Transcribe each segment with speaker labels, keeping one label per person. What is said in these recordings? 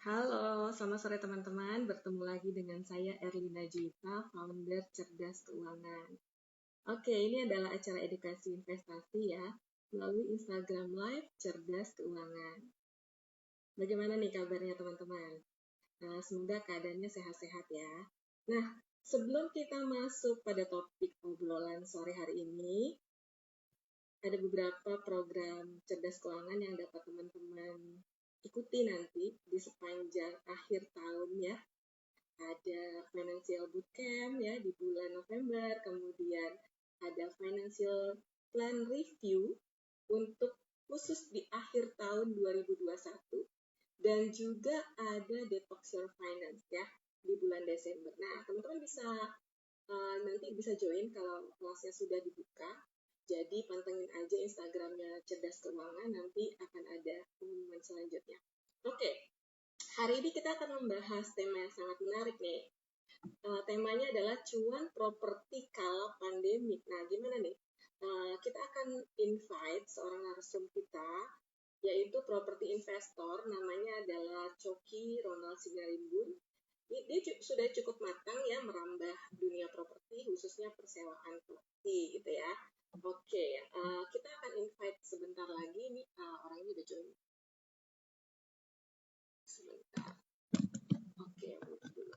Speaker 1: Halo, selamat sore teman-teman. Bertemu lagi dengan saya Erlina Juwita, founder Cerdas Keuangan. Oke, ini adalah acara edukasi investasi ya, melalui Instagram Live Cerdas Keuangan. Bagaimana nih kabarnya teman-teman? Semoga keadaannya sehat-sehat ya. Nah, sebelum kita masuk pada topik obrolan sore hari ini, ada beberapa program Cerdas Keuangan yang dapat teman-teman ikuti nanti di sepanjang akhir tahun ya. Ada financial bootcamp ya di bulan November, kemudian ada financial plan review untuk khusus di akhir tahun 2021, dan juga ada detox your finance ya di bulan Desember. Nah, teman-teman bisa nanti bisa join kalau kelasnya sudah dibuka. Jadi pantengin aja Instagramnya Cerdas Keuangan, nanti akan ada pengumuman selanjutnya. Oke, hari ini kita akan membahas tema yang sangat menarik nih. Temanya adalah cuan properti kala pandemik. Nah, gimana nih? Kita akan invite seorang narasum kita, yaitu properti investor, namanya adalah Coki Ronald Sigarimbun. Dia sudah cukup matang ya merambah dunia properti, khususnya persewaan properti gitu ya. Oke, kita akan invite sebentar lagi nih, orangnya udah join. Sebentar. Oke, dulu.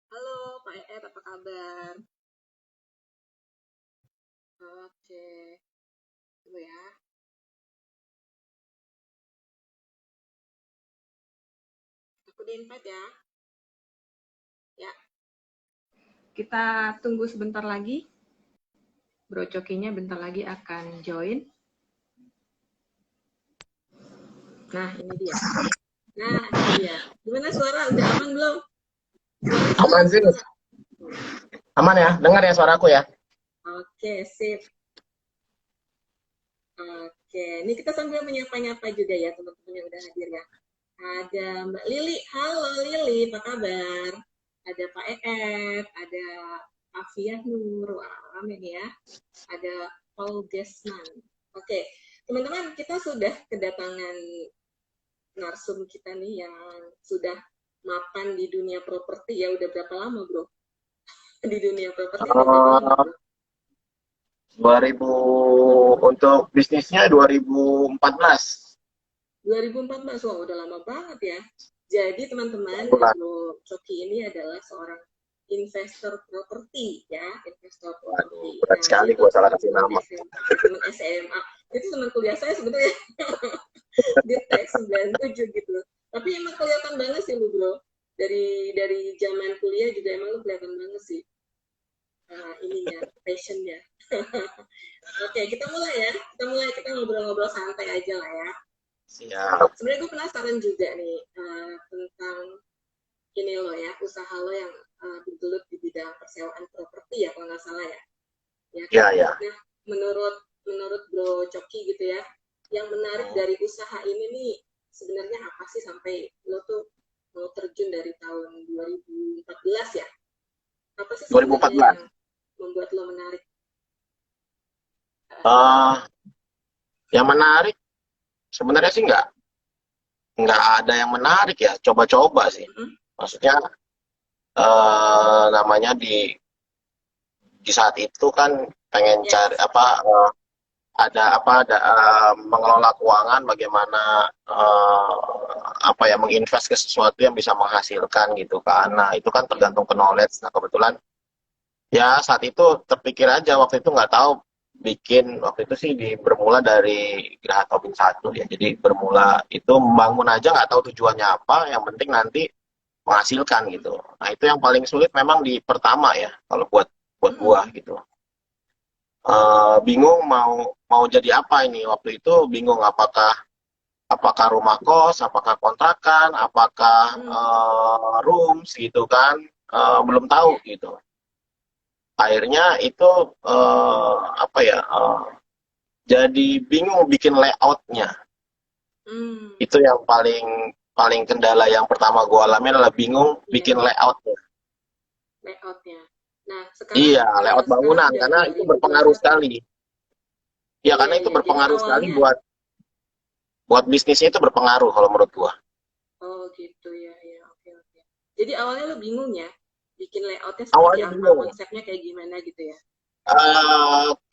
Speaker 1: Halo Pak Ed, apa kabar? Oke, tunggu ya. Aku di-invite ya. Ya. Kita tunggu sebentar lagi. Bro Cokinya bentar lagi akan join. Nah, ini dia. Gimana suara? Udah aman belum?
Speaker 2: Aman sih. Aman ya? Dengar ya suaraku ya?
Speaker 1: Oke, sip. Oke, ini kita sambil menyapa-nyapa juga ya teman-teman yang udah hadir ya. Ada Mbak Lili. Halo Lili, apa kabar? Ada Pak Eet, ada Afiah Nur, wah rame nih ya. Ada Paul Gesman. Oke, teman-teman, kita sudah kedatangan narsum kita nih yang sudah mapan di dunia properti ya. Udah berapa lama bro? Di dunia properti udah berapa lama bro?
Speaker 2: 2000 untuk bisnisnya 2014.
Speaker 1: 2014, wah udah lama banget ya. Jadi teman-teman, Bro Coki ini adalah seorang investor properti ya, investor properti.
Speaker 2: Berat sekali gue salah kasih nama.
Speaker 1: Teman SMA. Itu teman kuliah saya sebetulnya. Di TEK 97 gitu. Tapi emang kelihatan banget sih lu bro. Dari zaman kuliah juga emang lu kelihatan banget sih. Ininya, passionnya. Oke, kita mulai ya. Kita ngobrol-ngobrol santai aja lah ya.
Speaker 2: Siap.
Speaker 1: Sebenarnya gue penasaran juga nih tentang ini lo ya, usaha lo yang bergelut di bidang persewaan properti ya kalau nggak salah ya.
Speaker 2: Ya.
Speaker 1: Nah, menurut Bro Coki gitu ya, yang menarik dari usaha ini nih sebenarnya apa sih sampai lo tuh mau terjun dari tahun 2014 ya? Apa sih sebenarnya yang membuat lo menarik?
Speaker 2: Yang menarik sebenarnya sih nggak ada yang menarik ya, coba-coba sih. Maksudnya namanya di saat itu kan pengen cari ada mengelola keuangan, bagaimana menginvest ke sesuatu yang bisa menghasilkan gitu kan. Nah itu kan tergantung ke knowledge. Nah kebetulan ya saat itu terpikir aja, waktu itu nggak tahu waktu itu sih bermula dari Geraha Tobing 1 ya. Jadi bermula itu membangun aja, nggak tahu tujuannya apa, yang penting nanti menghasilkan gitu. Nah itu yang paling sulit memang di pertama ya kalau buat gua gitu. Bingung mau jadi apa ini. Waktu itu bingung apakah rumah kos, apakah kontrakan, apakah rooms gitu kan, belum tahu gitu. Akhirnya itu jadi bingung bikin layoutnya. Itu yang paling kendala yang pertama gue alami adalah bingung bikin layoutnya.
Speaker 1: Nah,
Speaker 2: layout bangunan karena itu berpengaruh sekali. Ya karena itu berpengaruh sekali buat bisnisnya, itu berpengaruh kalau menurut gue.
Speaker 1: Oh gitu ya, ya, oke, oke. Jadi awalnya lo bingung ya, bikin layoutnya seperti
Speaker 2: Awalnya
Speaker 1: apa,
Speaker 2: bingung.
Speaker 1: konsepnya kayak gimana gitu ya.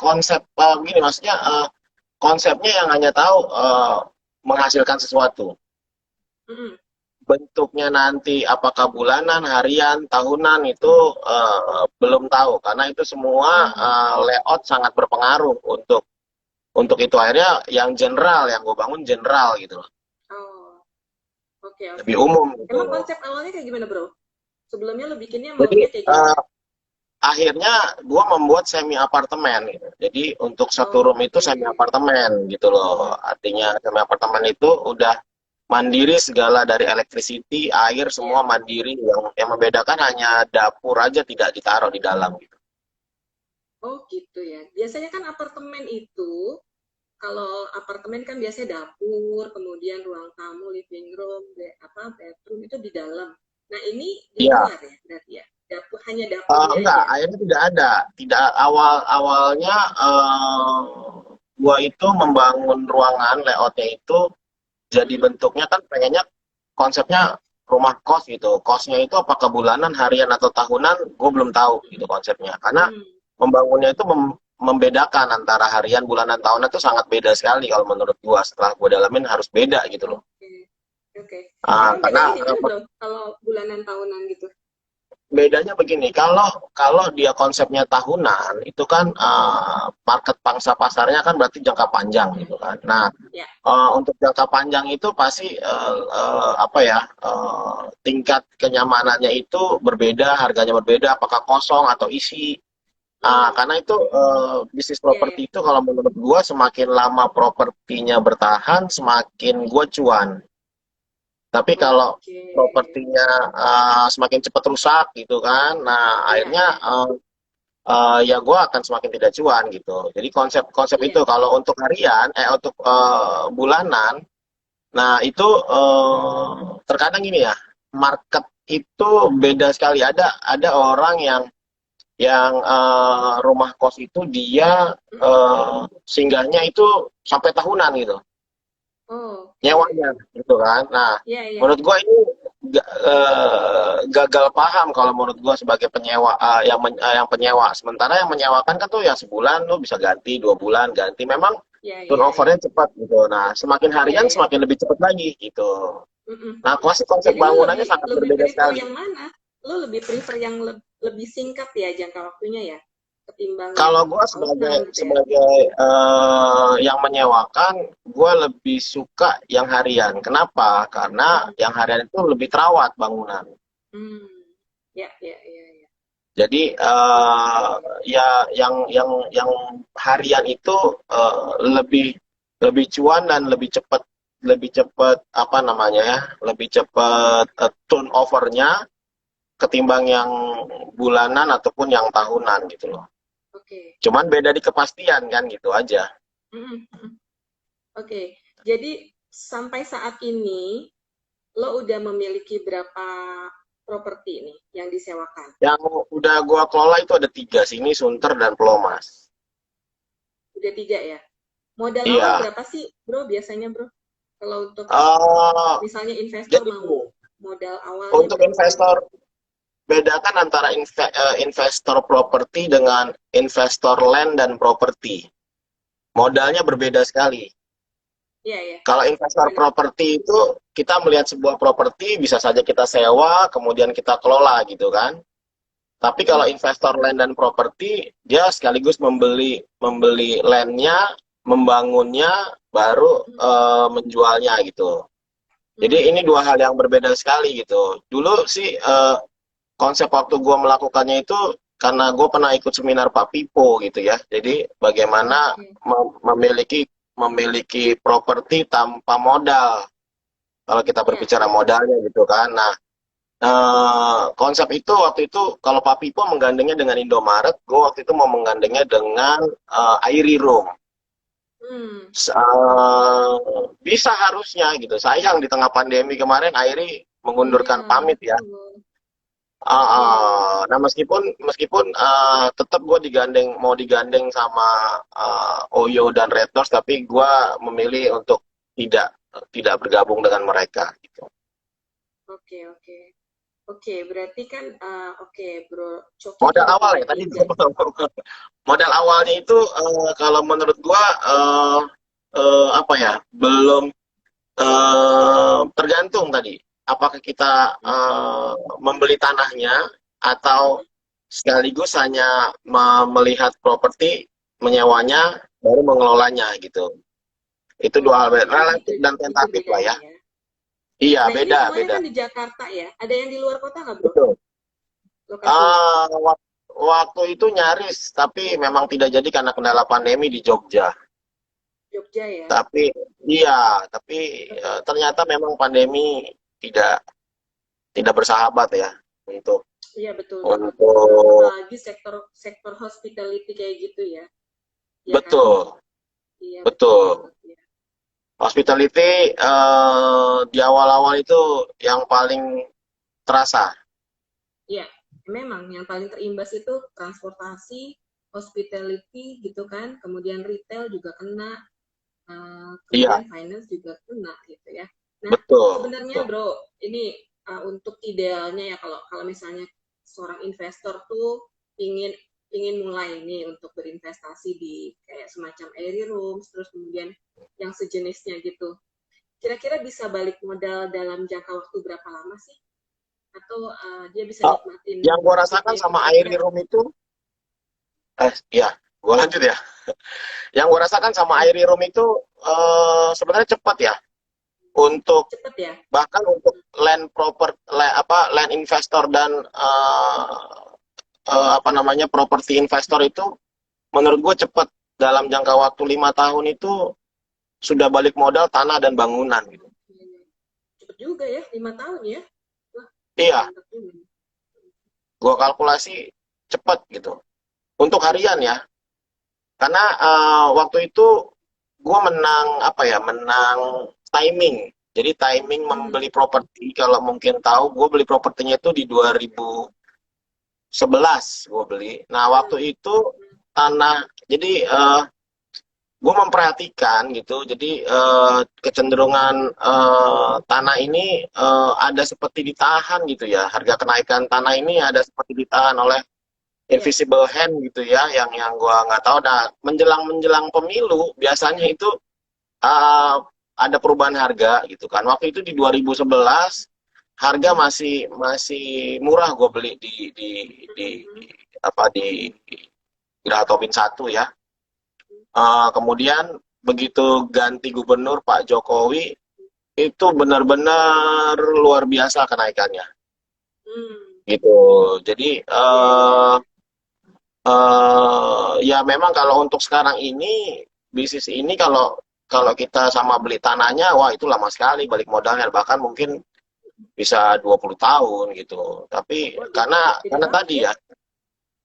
Speaker 2: Konsep gini maksudnya konsepnya yang hanya tahu menghasilkan sesuatu.
Speaker 1: Mm-mm.
Speaker 2: Bentuknya nanti apakah bulanan, harian, tahunan itu belum tahu karena itu semua
Speaker 1: Hmm.
Speaker 2: layout sangat berpengaruh untuk itu akhirnya yang general yang gue bangun general gitu loh.
Speaker 1: Oh, oke,
Speaker 2: Lebih
Speaker 1: oke.
Speaker 2: umum gitu.
Speaker 1: Emang konsep awalnya kayak gimana, bro? Sebelumnya lo bikinnya
Speaker 2: Jadi
Speaker 1: maunya kayak gimana?
Speaker 2: akhirnya gue membuat semi apartemen gitu. Jadi untuk satu room itu
Speaker 1: Oke.
Speaker 2: semi apartemen gitu loh. Artinya semi apartemen itu udah mandiri segala dari electricity, air semua
Speaker 1: Ya.
Speaker 2: mandiri. Yang membedakan hanya dapur aja tidak ditaruh di dalam gitu.
Speaker 1: Oh, gitu ya. Biasanya kan apartemen itu, kalau apartemen kan biasanya dapur, kemudian ruang tamu, living room, bedroom itu di dalam. Nah, ini di
Speaker 2: Iya.
Speaker 1: luar ya, berarti ya. Dapur, hanya dapurnya
Speaker 2: Enggak,
Speaker 1: aja.
Speaker 2: akhirnya tidak ada. Tidak awalnya gua itu membangun ruangan layoutnya itu jadi
Speaker 1: Mm-mm.
Speaker 2: bentuknya kan pengennya konsepnya rumah kos gitu. Kosnya itu apakah bulanan, harian atau tahunan, gue belum tahu gitu konsepnya. Karena
Speaker 1: Hmm.
Speaker 2: membangunnya itu membedakan antara harian, bulanan, tahunan itu sangat beda sekali kalau menurut gua. Setelah gua dalamin harus beda gitu loh.
Speaker 1: Oke. Oke. Emang
Speaker 2: Karena
Speaker 1: bedanya di mana, bro? Kalau bulanan tahunan gitu.
Speaker 2: bedanya begini, kalau kalau dia konsepnya tahunan, itu kan market pangsa pasarnya kan berarti jangka panjang gitu kan. Nah,
Speaker 1: Ya.
Speaker 2: untuk jangka panjang itu pasti apa ya tingkat kenyamanannya itu berbeda, harganya berbeda, apakah kosong atau isi.
Speaker 1: Hmm.
Speaker 2: Karena itu bisnis
Speaker 1: Ya, ya.
Speaker 2: properti itu kalau menurut gua semakin lama propertinya bertahan, semakin gua cuan. Tapi kalau
Speaker 1: Oke.
Speaker 2: propertinya semakin cepat rusak gitu kan, nah
Speaker 1: Ya,
Speaker 2: akhirnya
Speaker 1: ya.
Speaker 2: ya gue akan semakin tidak cuan gitu. Jadi konsep-konsep
Speaker 1: Iya.
Speaker 2: itu kalau untuk harian, untuk bulanan, nah itu terkadang gini ya, market itu beda sekali. Ada orang yang rumah kos itu dia
Speaker 1: Mm-mm.
Speaker 2: singgahnya itu sampai tahunan gitu
Speaker 1: Oke.
Speaker 2: nyewanya gitu kan. Nah,
Speaker 1: Iya, iya.
Speaker 2: menurut gua ini gagal paham kalau menurut gua sebagai penyewa yang penyewa. Sementara yang menyewakan kan tuh ya sebulan lu bisa ganti, 2 bulan ganti. Memang
Speaker 1: Iya, iya, iya.
Speaker 2: turnovernya cepat gitu. Nah, semakin
Speaker 1: Iya,
Speaker 2: harian
Speaker 1: iya.
Speaker 2: semakin lebih cepat lagi gitu.
Speaker 1: Mm-mm.
Speaker 2: Nah, konsep
Speaker 1: Jadi lu
Speaker 2: bangunannya
Speaker 1: lebih
Speaker 2: sangat
Speaker 1: lebih
Speaker 2: berbeda
Speaker 1: prefer
Speaker 2: sekali.
Speaker 1: yang mana? Lu lebih prefer yang lebih singkat ya jangka waktunya ya, ketimbang yang
Speaker 2: Kalau gua sebagai
Speaker 1: tahunan gitu ya.
Speaker 2: sebagai yang menyewakan, gua lebih suka yang harian. Kenapa? Karena
Speaker 1: Mm-mm.
Speaker 2: yang harian itu lebih terawat bangunan.
Speaker 1: Hmm. Ya, ya, ya, ya.
Speaker 2: Jadi
Speaker 1: Oke.
Speaker 2: ya yang harian itu lebih lebih cuan dan lebih cepat apa namanya ya lebih cepat turnovernya ketimbang yang bulanan ataupun yang tahunan gitu loh.
Speaker 1: Oke.
Speaker 2: Cuman beda di kepastian kan gitu aja.
Speaker 1: Mm-mm. Mm-mm. Oke. Jadi sampai saat ini lo udah memiliki berapa properti nih yang disewakan?
Speaker 2: Yang udah gua kelola itu ada 3 sini Sunter dan Pulau Mas.
Speaker 1: Udah 3 ya? Modal awal
Speaker 2: Iya.
Speaker 1: berapa sih, bro, biasanya, bro? Kalau untuk
Speaker 2: eh
Speaker 1: misalnya investor
Speaker 2: jadi
Speaker 1: mau
Speaker 2: gini,
Speaker 1: modal awalnya
Speaker 2: untuk
Speaker 1: berapa?
Speaker 2: investor bedakan antara investor properti dengan investor land dan properti. Modalnya berbeda sekali.
Speaker 1: Iya, iya.
Speaker 2: Kalau investor
Speaker 1: Gimana?
Speaker 2: properti itu kita melihat sebuah properti bisa saja kita sewa, kemudian kita kelola gitu kan. Tapi kalau
Speaker 1: Mm-mm.
Speaker 2: investor land dan properti dia sekaligus membeli membeli landnya, membangunnya, baru menjualnya gitu. Jadi
Speaker 1: Mm-mm.
Speaker 2: ini dua hal yang berbeda sekali gitu. Dulu sih konsep waktu gue melakukannya itu karena gue pernah ikut seminar Pak Pipo gitu ya. Jadi bagaimana
Speaker 1: Oke.
Speaker 2: memiliki memiliki properti tanpa modal. Kalau kita
Speaker 1: Iya,
Speaker 2: berbicara
Speaker 1: iya.
Speaker 2: modalnya gitu kan. Nah, konsep itu waktu itu kalau Pak Pipo menggandengnya dengan Indomaret, gue waktu itu mau menggandengnya dengan Airy Room.
Speaker 1: Hmm.
Speaker 2: Bisa harusnya gitu. Sayang di tengah pandemi kemarin Airy
Speaker 1: Iya,
Speaker 2: mengundurkan pamit ya.
Speaker 1: betul. Iya, iya.
Speaker 2: Nah meskipun meskipun tetap gue mau digandeng sama Oyo dan Red Doors, tapi gue memilih untuk tidak tidak bergabung dengan mereka. Gitu.
Speaker 1: Oke, oke. Oke, berarti kan oke, Bro Coki ini
Speaker 2: Modal
Speaker 1: udah
Speaker 2: awal
Speaker 1: punya
Speaker 2: ya tadi
Speaker 1: tiga.
Speaker 2: modal awalnya itu kalau menurut gua apa ya belum tergantung tadi apakah kita membeli tanahnya atau sekaligus hanya melihat properti menyewanya baru mengelolanya gitu. Itu dua hal
Speaker 1: Oke, jadi
Speaker 2: relatif dan
Speaker 1: itu
Speaker 2: tentatif lah ya.
Speaker 1: bedanya ya.
Speaker 2: Iya,
Speaker 1: Nah, ini
Speaker 2: beda,
Speaker 1: semuanya
Speaker 2: beda.
Speaker 1: kan di Jakarta ya. Ada yang di luar kota nggak, Bro?
Speaker 2: Betul.
Speaker 1: Lokasinya?
Speaker 2: Waktu itu nyaris, tapi memang tidak jadi karena kendala pandemi di Jogja.
Speaker 1: Jogja ya.
Speaker 2: Tapi iya, tapi
Speaker 1: Oke.
Speaker 2: ternyata memang pandemi tidak tidak bersahabat ya untuk
Speaker 1: Iya, betul banget.
Speaker 2: untuk
Speaker 1: Apalagi sektor sektor hospitality kayak gitu ya. Iya kan?
Speaker 2: betul,
Speaker 1: Iya, betul
Speaker 2: betul.
Speaker 1: banget ya.
Speaker 2: Hospitality di awal-awal itu yang paling terasa.
Speaker 1: Iya, memang yang paling terimbas itu transportasi, hospitality gitu kan, kemudian retail juga kena,
Speaker 2: Iya,
Speaker 1: kemudian finance juga kena gitu ya. Nah,
Speaker 2: betul,
Speaker 1: sebenarnya
Speaker 2: betul.
Speaker 1: Bro, ini untuk idealnya ya kalau kalau misalnya seorang investor tuh ingin ingin mulai nih untuk berinvestasi di kayak semacam airy rooms, terus kemudian yang sejenisnya gitu. Kira-kira bisa balik modal dalam jangka waktu berapa lama sih? Atau dia bisa
Speaker 2: Ah,
Speaker 1: nikmatin
Speaker 2: yang gua rasakan
Speaker 1: profitnya itu
Speaker 2: sama
Speaker 1: kira-kira
Speaker 2: Airy Room itu, ya, gua lanjut ya. Yang gua rasakan sama
Speaker 1: hmm,
Speaker 2: Airy Room itu sebenarnya cepat ya. Untuk
Speaker 1: cepet ya?
Speaker 2: bahkan untuk land investor dan apa namanya properti investor itu menurut gue cepat dalam jangka waktu 5 tahun itu sudah balik modal tanah dan bangunan gitu.
Speaker 1: Cepet juga ya, 5 tahun ya? Wah,
Speaker 2: Iya,
Speaker 1: mantap juga.
Speaker 2: gue kalkulasi cepat gitu. Untuk harian ya, karena waktu itu gue menang apa ya, menang timing. Jadi timing
Speaker 1: Hmm,
Speaker 2: membeli properti, kalau mungkin tahu, gue beli propertinya itu di 2011 gue beli. Nah waktu
Speaker 1: hmm,
Speaker 2: itu tanah, jadi gue memperhatikan gitu, jadi kecenderungan tanah ini ada seperti ditahan gitu ya, harga kenaikan tanah ini ada seperti ditahan oleh
Speaker 1: iya,
Speaker 2: invisible hand gitu ya, yang gue nggak tahu. Nah menjelang menjelang pemilu biasanya itu uh, ada perubahan harga gitu kan. Waktu itu di 2011 harga
Speaker 1: hmm,
Speaker 2: masih masih murah, gue beli di
Speaker 1: hmm,
Speaker 2: apa di Geraha Tobin 1 ya. Kemudian begitu ganti gubernur Pak Jokowi itu benar-benar luar biasa kenaikannya
Speaker 1: hmm,
Speaker 2: gitu. Jadi
Speaker 1: iya, iya, iya.
Speaker 2: ya memang kalau untuk sekarang ini bisnis ini kalau kalau kita sama beli tanahnya, wah itu lama sekali balik modalnya, bahkan mungkin bisa 20 tahun gitu. Tapi
Speaker 1: Wah, beda
Speaker 2: karena
Speaker 1: banget
Speaker 2: tadi
Speaker 1: ya?
Speaker 2: ya,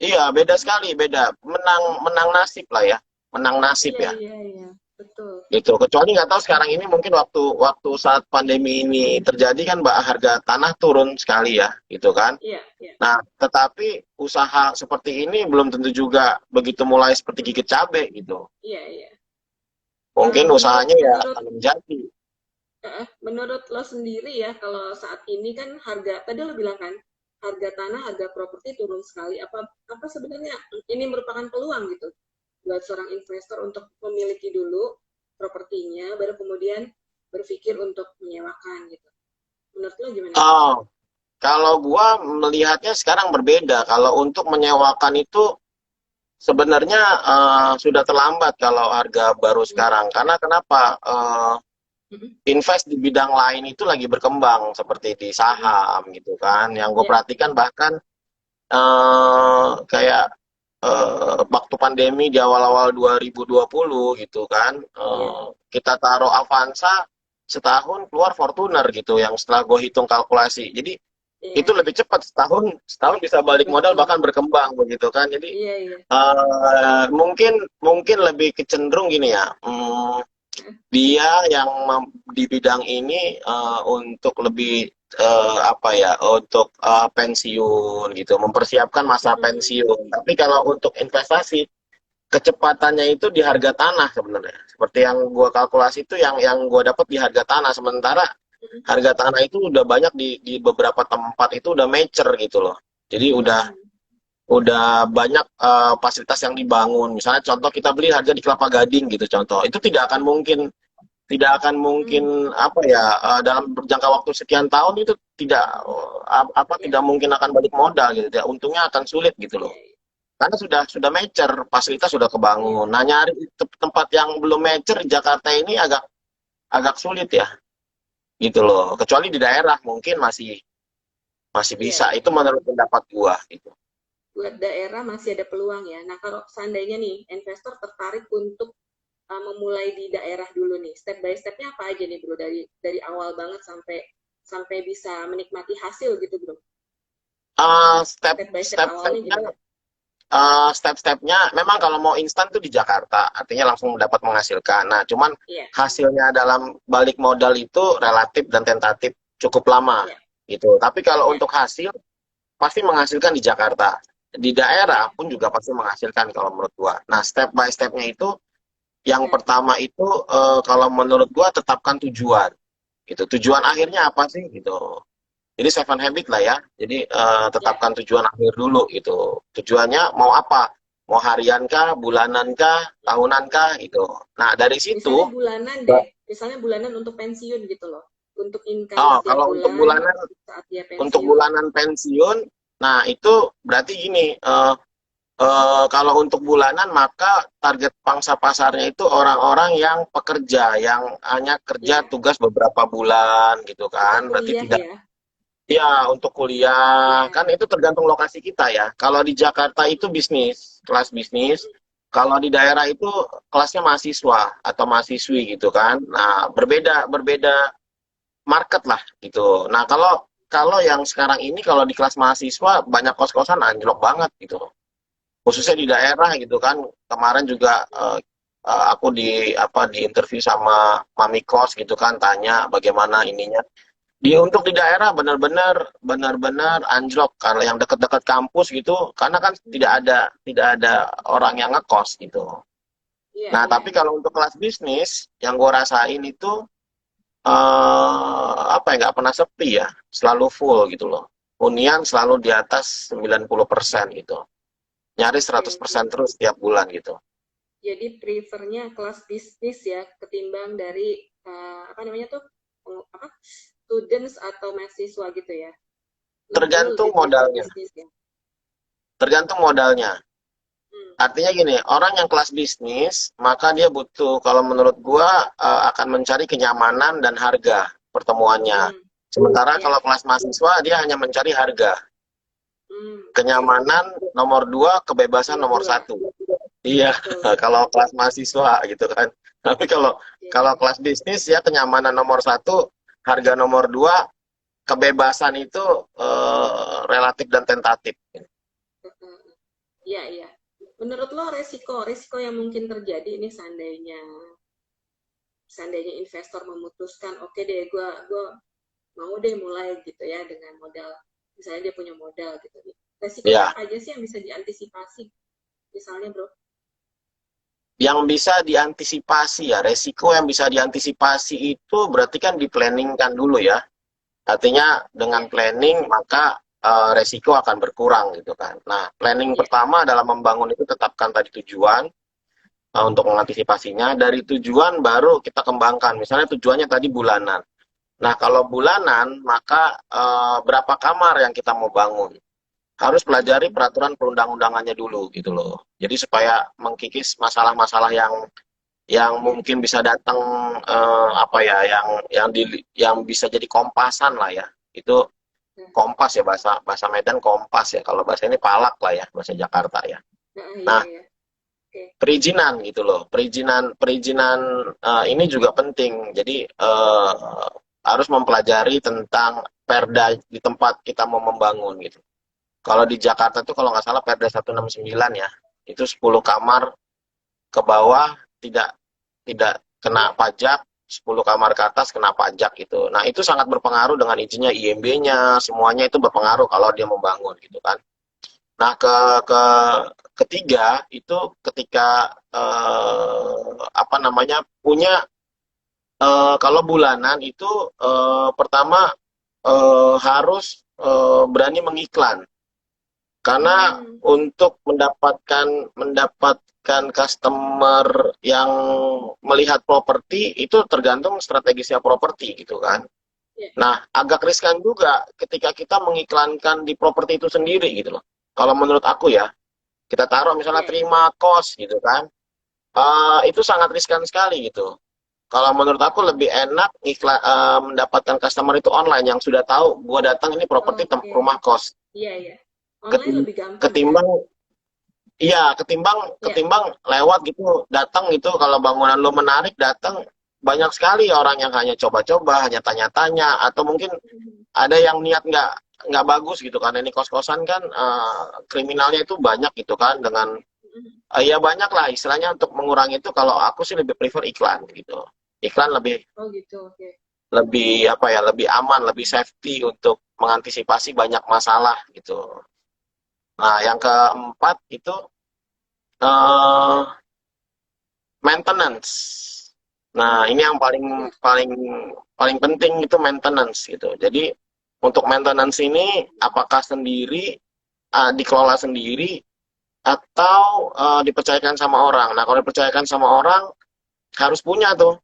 Speaker 2: iya beda sekali, beda. Menang menang nasib lah ya. Menang nasib
Speaker 1: Iya,
Speaker 2: ya.
Speaker 1: iya, iya, betul.
Speaker 2: Gitu. Kecuali nggak tahu sekarang ini mungkin waktu waktu saat pandemi ini terjadi kan mbak, harga tanah turun sekali ya, gitu kan.
Speaker 1: Iya, iya.
Speaker 2: Nah, tetapi usaha seperti ini belum tentu juga begitu mulai seperti
Speaker 1: Hmm,
Speaker 2: gigit cabe gitu.
Speaker 1: iya, iya.
Speaker 2: Mungkin
Speaker 1: Menurut
Speaker 2: usahanya ya
Speaker 1: menurut
Speaker 2: akan menjadi.
Speaker 1: menurut lo sendiri ya, kalau saat ini kan harga, tadi lo bilang kan, harga tanah, harga properti turun sekali. Apa sebenarnya ini merupakan peluang gitu buat seorang investor untuk memiliki dulu propertinya, baru kemudian berpikir untuk menyewakan gitu. Menurut lo gimana tuh?
Speaker 2: Oh, kalau gua melihatnya sekarang berbeda. Kalau untuk menyewakan itu sebenarnya sudah terlambat kalau harga baru
Speaker 1: Hmm.
Speaker 2: sekarang. Karena kenapa?
Speaker 1: Hmm.
Speaker 2: Invest di bidang lain itu lagi berkembang seperti di
Speaker 1: Hmm.
Speaker 2: saham gitu kan. Yang gue
Speaker 1: Ya.
Speaker 2: perhatikan bahkan kayak waktu pandemi di awal-awal 2020 gitu kan,
Speaker 1: Ya.
Speaker 2: kita taruh Avanza setahun keluar Fortuner gitu, yang setelah gue hitung kalkulasi. Jadi itu
Speaker 1: Iya.
Speaker 2: lebih cepat, setahun setahun bisa balik modal
Speaker 1: Betul.
Speaker 2: bahkan berkembang begitu kan. Jadi
Speaker 1: Iya, iya.
Speaker 2: mungkin mungkin lebih kecenderung gini ya. Dia yang di bidang ini untuk lebih apa ya, untuk pensiun gitu, mempersiapkan masa
Speaker 1: Hmm.
Speaker 2: pensiun. Tapi kalau untuk investasi, kecepatannya itu di harga tanah sebenarnya. Seperti yang gua kalkulasi itu yang gua dapat di harga tanah. Sementara Harga tanah itu udah banyak di beberapa tempat itu udah mature gitu loh. Jadi udah banyak fasilitas yang dibangun. Misalnya contoh kita beli harga di Kelapa Gading gitu contoh. Itu tidak akan mungkin apa ya dalam berjangka waktu sekian tahun itu
Speaker 1: Iya,
Speaker 2: tidak mungkin akan balik modal gitu. Ya, untungnya akan sulit gitu
Speaker 1: iya,
Speaker 2: loh. Karena sudah mature, fasilitas sudah
Speaker 1: iya,
Speaker 2: kebangun. Nah, nyari tempat yang belum mature di Jakarta ini agak agak sulit ya, gitu loh. Kecuali di daerah mungkin masih masih
Speaker 1: iya,
Speaker 2: bisa.
Speaker 1: iya.
Speaker 2: Itu menurut pendapat gua gitu.
Speaker 1: Buat daerah masih ada peluang ya. Nah, kalau seandainya nih investor tertarik untuk memulai di daerah dulu nih, step by stepnya apa aja nih bro, dari awal banget sampai sampai bisa menikmati hasil gitu bro.
Speaker 2: Uh, step
Speaker 1: Step by step
Speaker 2: step
Speaker 1: awalnya
Speaker 2: stepnya
Speaker 1: gimana?
Speaker 2: step-stepnya memang kalau mau instan tuh di Jakarta, artinya langsung dapat menghasilkan. Nah, cuman
Speaker 1: Iya,
Speaker 2: hasilnya dalam balik modal itu relatif dan tentatif cukup lama
Speaker 1: iya,
Speaker 2: gitu. Tapi kalau
Speaker 1: iya,
Speaker 2: untuk hasil pasti menghasilkan di Jakarta. Di daerah
Speaker 1: iya,
Speaker 2: pun juga pasti menghasilkan kalau menurut gua. Nah, step by stepnya itu yang
Speaker 1: iya,
Speaker 2: pertama itu kalau menurut gua tetapkan tujuan. Gitu. Tujuan akhirnya apa sih gitu. Jadi seven habit lah ya. Jadi
Speaker 1: iya.
Speaker 2: tetapkan tujuan akhir dulu gitu. Tujuannya mau apa? Mau harian kah, bulanan kah, tahunan kah gitu. Nah, dari
Speaker 1: Misalnya
Speaker 2: situ
Speaker 1: bulanan deh, misalnya bulanan untuk pensiun gitu loh, untuk income
Speaker 2: oh
Speaker 1: setiap
Speaker 2: kalau
Speaker 1: bulan saat dia
Speaker 2: untuk
Speaker 1: pensiun.
Speaker 2: bulanan pensiun, nah itu berarti gini, kalau untuk bulanan maka target pangsa pasarnya itu orang-orang yang pekerja yang hanya kerja
Speaker 1: Ya,
Speaker 2: tugas beberapa bulan gitu
Speaker 1: untuk
Speaker 2: kan. Berarti
Speaker 1: kuliah
Speaker 2: tidak
Speaker 1: ya.
Speaker 2: ya untuk kuliah kan
Speaker 1: Ya.
Speaker 2: itu tergantung lokasi kita ya. Kalau di Jakarta itu bisnis, kelas bisnis. Kalau di daerah itu kelasnya mahasiswa atau mahasiswi gitu kan. Nah, berbeda berbeda market lah gitu. Nah, kalau kalau yang sekarang ini kalau di kelas mahasiswa banyak kos-kosan anjlok banget gitu. Khususnya di daerah gitu kan. Kemarin juga aku di interview sama mami kos gitu kan tanya bagaimana ininya. Untuk di daerah benar-benar anjlok kalau yang dekat-dekat kampus gitu karena kan tidak ada orang yang ngekos gitu.
Speaker 1: Iya,
Speaker 2: Nah,
Speaker 1: iya,
Speaker 2: tapi
Speaker 1: iya.
Speaker 2: kalau untuk kelas bisnis yang gue rasain itu apa ya nggak pernah sepi ya, selalu full gitu loh. Hunian selalu di atas 90% gitu. Nyaris
Speaker 1: Oke, oke.
Speaker 2: 100% terus tiap bulan gitu.
Speaker 1: Jadi prefernya kelas bisnis ya ketimbang dari apa namanya tuh apa students atau mahasiswa gitu ya.
Speaker 2: Tergantung
Speaker 1: Lebih prefer
Speaker 2: modalnya.
Speaker 1: bisnis ya.
Speaker 2: Tergantung modalnya.
Speaker 1: Hmm,
Speaker 2: Artinya gini, orang yang kelas bisnis, maka dia butuh, kalau menurut gua, akan mencari kenyamanan dan harga pertemuannya.
Speaker 1: hmm,
Speaker 2: Sementara
Speaker 1: ya.
Speaker 2: kalau kelas mahasiswa, dia hanya mencari harga.
Speaker 1: Hmm, oke.
Speaker 2: Kenyamanan nomor dua, kebebasan
Speaker 1: Nomor
Speaker 2: nomor
Speaker 1: dua.
Speaker 2: satu. Iya,
Speaker 1: Betul, betul.
Speaker 2: kalau kelas mahasiswa gitu kan. Tapi kalau
Speaker 1: Iya,
Speaker 2: kalau
Speaker 1: iya.
Speaker 2: kelas bisnis ya kenyamanan nomor satu, harga nomor dua, kebebasan itu relatif dan tentatif.
Speaker 1: Heeh. Iya, iya. Menurut lo resiko yang mungkin terjadi ini seandainya seandainya investor memutuskan oke deh gua mau deh mulai gitu ya dengan modal misalnya dia punya modal gitu nih. Resikonya
Speaker 2: Ya,
Speaker 1: apa aja sih yang bisa diantisipasi misalnya bro?
Speaker 2: yang bisa diantisipasi ya, resiko yang bisa diantisipasi itu berarti kan di-planning-kan dulu ya. Artinya dengan
Speaker 1: Ya,
Speaker 2: planning maka resiko akan berkurang gitu kan. Nah, planning
Speaker 1: ya.
Speaker 2: pertama dalam membangun itu tetapkan tadi tujuan untuk mengantisipasinya. Dari tujuan baru kita kembangkan. Misalnya tujuannya tadi bulanan. Nah, kalau bulanan maka berapa kamar yang kita mau bangun? Harus pelajari
Speaker 1: Hmm,
Speaker 2: peraturan perundang-undangannya dulu gitu loh. Jadi supaya mengkikis masalah-masalah yang
Speaker 1: ya.
Speaker 2: mungkin bisa datang apa ya yang bisa jadi kompasan lah ya. Itu
Speaker 1: Nah,
Speaker 2: kompas ya bahasa bahasa Medan kompas ya. Kalau bahasa ini palak lah ya bahasa Jakarta ya.
Speaker 1: nah, iya
Speaker 2: Nah,
Speaker 1: ya. Oke.
Speaker 2: perizinan gitu loh. Perizinan perizinan ini juga penting. Jadi harus mempelajari tentang perda di tempat kita mau membangun gitu. Kalau di Jakarta tuh kalau nggak salah Perda 169 ya. Itu 10 kamar ke bawah tidak tidak kena
Speaker 1: Iya.
Speaker 2: pajak, 10 kamar ke atas kena pajak gitu. Nah, itu sangat berpengaruh dengan izinnya IMB-nya, semuanya itu berpengaruh kalau dia membangun gitu kan. Nah, ke ketiga itu ketika apa namanya punya Kalau bulanan itu pertama harus berani mengiklan. Karena
Speaker 1: Hmm,
Speaker 2: untuk mendapatkan customer yang melihat properti itu tergantung strategisnya properti gitu kan.
Speaker 1: ya,
Speaker 2: Nah, agak riskan juga ketika kita mengiklankan di properti itu sendiri gitu loh. Kalau menurut aku ya, kita taruh misalnya
Speaker 1: ya, ya.
Speaker 2: terima kos gitu kan, itu sangat riskan sekali gitu. Kalau menurut aku lebih enak mendapatkan customer itu online yang sudah tahu gua datang ini properti
Speaker 1: Oke,
Speaker 2: rumah kos.
Speaker 1: iya, iya. Online
Speaker 2: Ketim-
Speaker 1: lebih gampang ya.
Speaker 2: Ketimbang iya, ketimbang
Speaker 1: Ya.
Speaker 2: ketimbang lewat gitu, datang gitu kalau bangunan lo menarik datang banyak sekali orang yang hanya coba-coba, hanya tanya-tanya atau mungkin
Speaker 1: Mhm,
Speaker 2: ada yang niat nggak bagus gitu karena ini kos-kosan kan kriminalnya itu banyak gitu kan dengan
Speaker 1: mhm.
Speaker 2: ya banyak lah istilahnya untuk mengurangi itu kalau aku sih lebih prefer iklan gitu. Iklan lebih
Speaker 1: Oh gitu, oke.
Speaker 2: lebih apa ya, lebih aman, lebih safety untuk mengantisipasi banyak masalah gitu. Nah, yang keempat itu eh maintenance. Nah, ini yang paling
Speaker 1: Ya.
Speaker 2: paling paling penting itu maintenance gitu. Jadi untuk maintenance ini apakah sendiri dikelola sendiri atau dipercayakan sama orang. Nah, kalau dipercayakan sama orang harus punya tuh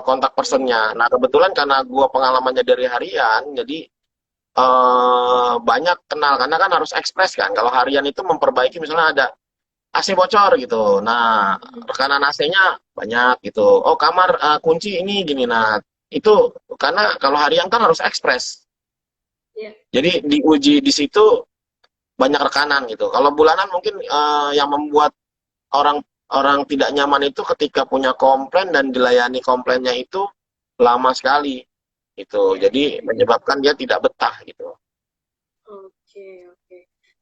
Speaker 2: kontak
Speaker 1: Mhm,
Speaker 2: personnya. Nah, kebetulan karena gua pengalamannya dari harian, jadi banyak kenal karena kan harus ekspres kan. Kalau harian itu memperbaiki misalnya ada AC bocor gitu. Nah,
Speaker 1: mhm.
Speaker 2: rekanan AC-nya banyak gitu. Oh, kamar kunci ini gini. Nah, itu karena kalau harian kan harus ekspres.
Speaker 1: Ya,
Speaker 2: Jadi diuji di situ banyak rekanan gitu. Kalau bulanan mungkin yang membuat orang orang tidak nyaman itu ketika punya komplain dan dilayani komplainnya itu lama sekali gitu.
Speaker 1: ya, ya.
Speaker 2: Jadi menyebabkan dia tidak betah gitu.
Speaker 1: Oke, oke.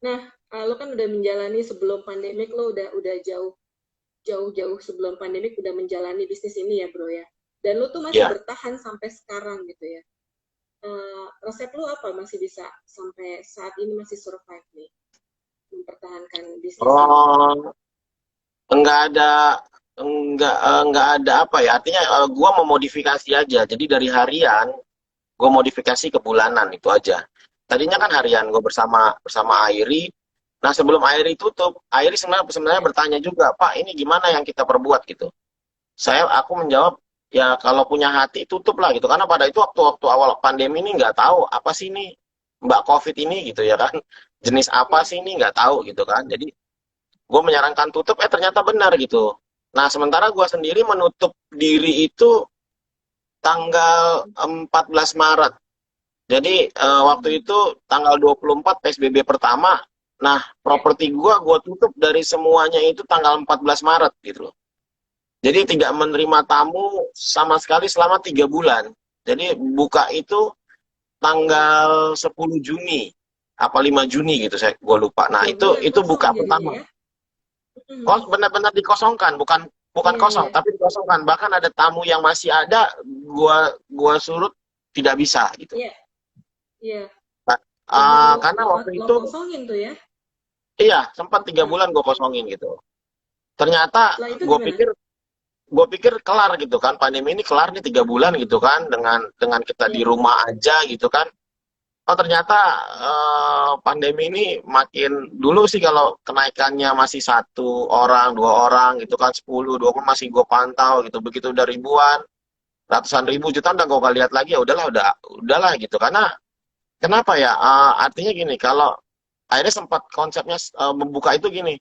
Speaker 1: Nah, lo kan udah menjalani sebelum pandemik, lo udah jauh-jauh sebelum pandemik udah menjalani bisnis ini ya, Bro ya. Dan lo tuh masih
Speaker 2: Ya.
Speaker 1: bertahan sampai sekarang gitu ya. Resep lo apa masih bisa sampai saat ini masih survive nih, mempertahankan bisnis ini?
Speaker 2: Oh, enggak ada enggak ada apa ya artinya gua memodifikasi aja jadi dari harian gue modifikasi ke bulanan itu aja tadinya kan
Speaker 1: Oke,
Speaker 2: harian gue bersama bersama Airi. Nah sebelum Airi tutup Airi sebenarnya
Speaker 1: ya,
Speaker 2: bertanya juga Pak ini gimana yang kita perbuat gitu. Aku menjawab ya kalau punya hati tutup lah gitu karena pada itu waktu-waktu awal pandemi ini nggak tahu apa sih ini Mbak COVID ini gitu ya kan jenis apa
Speaker 1: ya,
Speaker 2: sih ini nggak tahu gitu kan jadi gue menyarankan tutup ternyata benar gitu. Nah sementara gue sendiri menutup diri itu tanggal 14 Maret. Jadi waktu
Speaker 1: hmm,
Speaker 2: itu tanggal 24 PSBB pertama. Nah,
Speaker 1: ya,
Speaker 2: properti gua tutup dari semuanya itu tanggal 14 Maret gitu loh. Jadi tidak menerima tamu sama sekali selama 3 bulan. Jadi buka itu tanggal 10 Juni apa 5 Juni gitu gua lupa. Nah,
Speaker 1: 3 bulan
Speaker 2: itu
Speaker 1: kosong
Speaker 2: buka
Speaker 1: jadinya
Speaker 2: pertama.
Speaker 1: ya. Mhm.
Speaker 2: Benar-benar dikosongkan, bukan
Speaker 1: Iya,
Speaker 2: kosong,
Speaker 1: iya,
Speaker 2: tapi dikosongkan. Bahkan ada tamu yang masih ada, gua surut tidak bisa gitu.
Speaker 1: iya, iya. Jadi
Speaker 2: Karena waktu
Speaker 1: lo
Speaker 2: itu
Speaker 1: kosongin tuh ya.
Speaker 2: iya sempat tiga
Speaker 1: Nah,
Speaker 2: bulan gue kosongin gitu. Ternyata
Speaker 1: setelah itu
Speaker 2: gue
Speaker 1: gimana?
Speaker 2: pikir gue pikir kelar gitu kan pandemi ini kelar nih 3 bulan gitu kan dengan kita di
Speaker 1: Ya,
Speaker 2: rumah aja gitu kan. Oh ternyata pandemi ini makin dulu sih kalau kenaikannya masih 1 orang 2 orang gitu kan 10 20 masih gue pantau gitu begitu udah ribuan ratusan ribu juta udah gue lihat lagi ya udahlah udahlah gitu karena kenapa ya artinya gini kalau akhirnya sempat konsepnya membuka itu gini.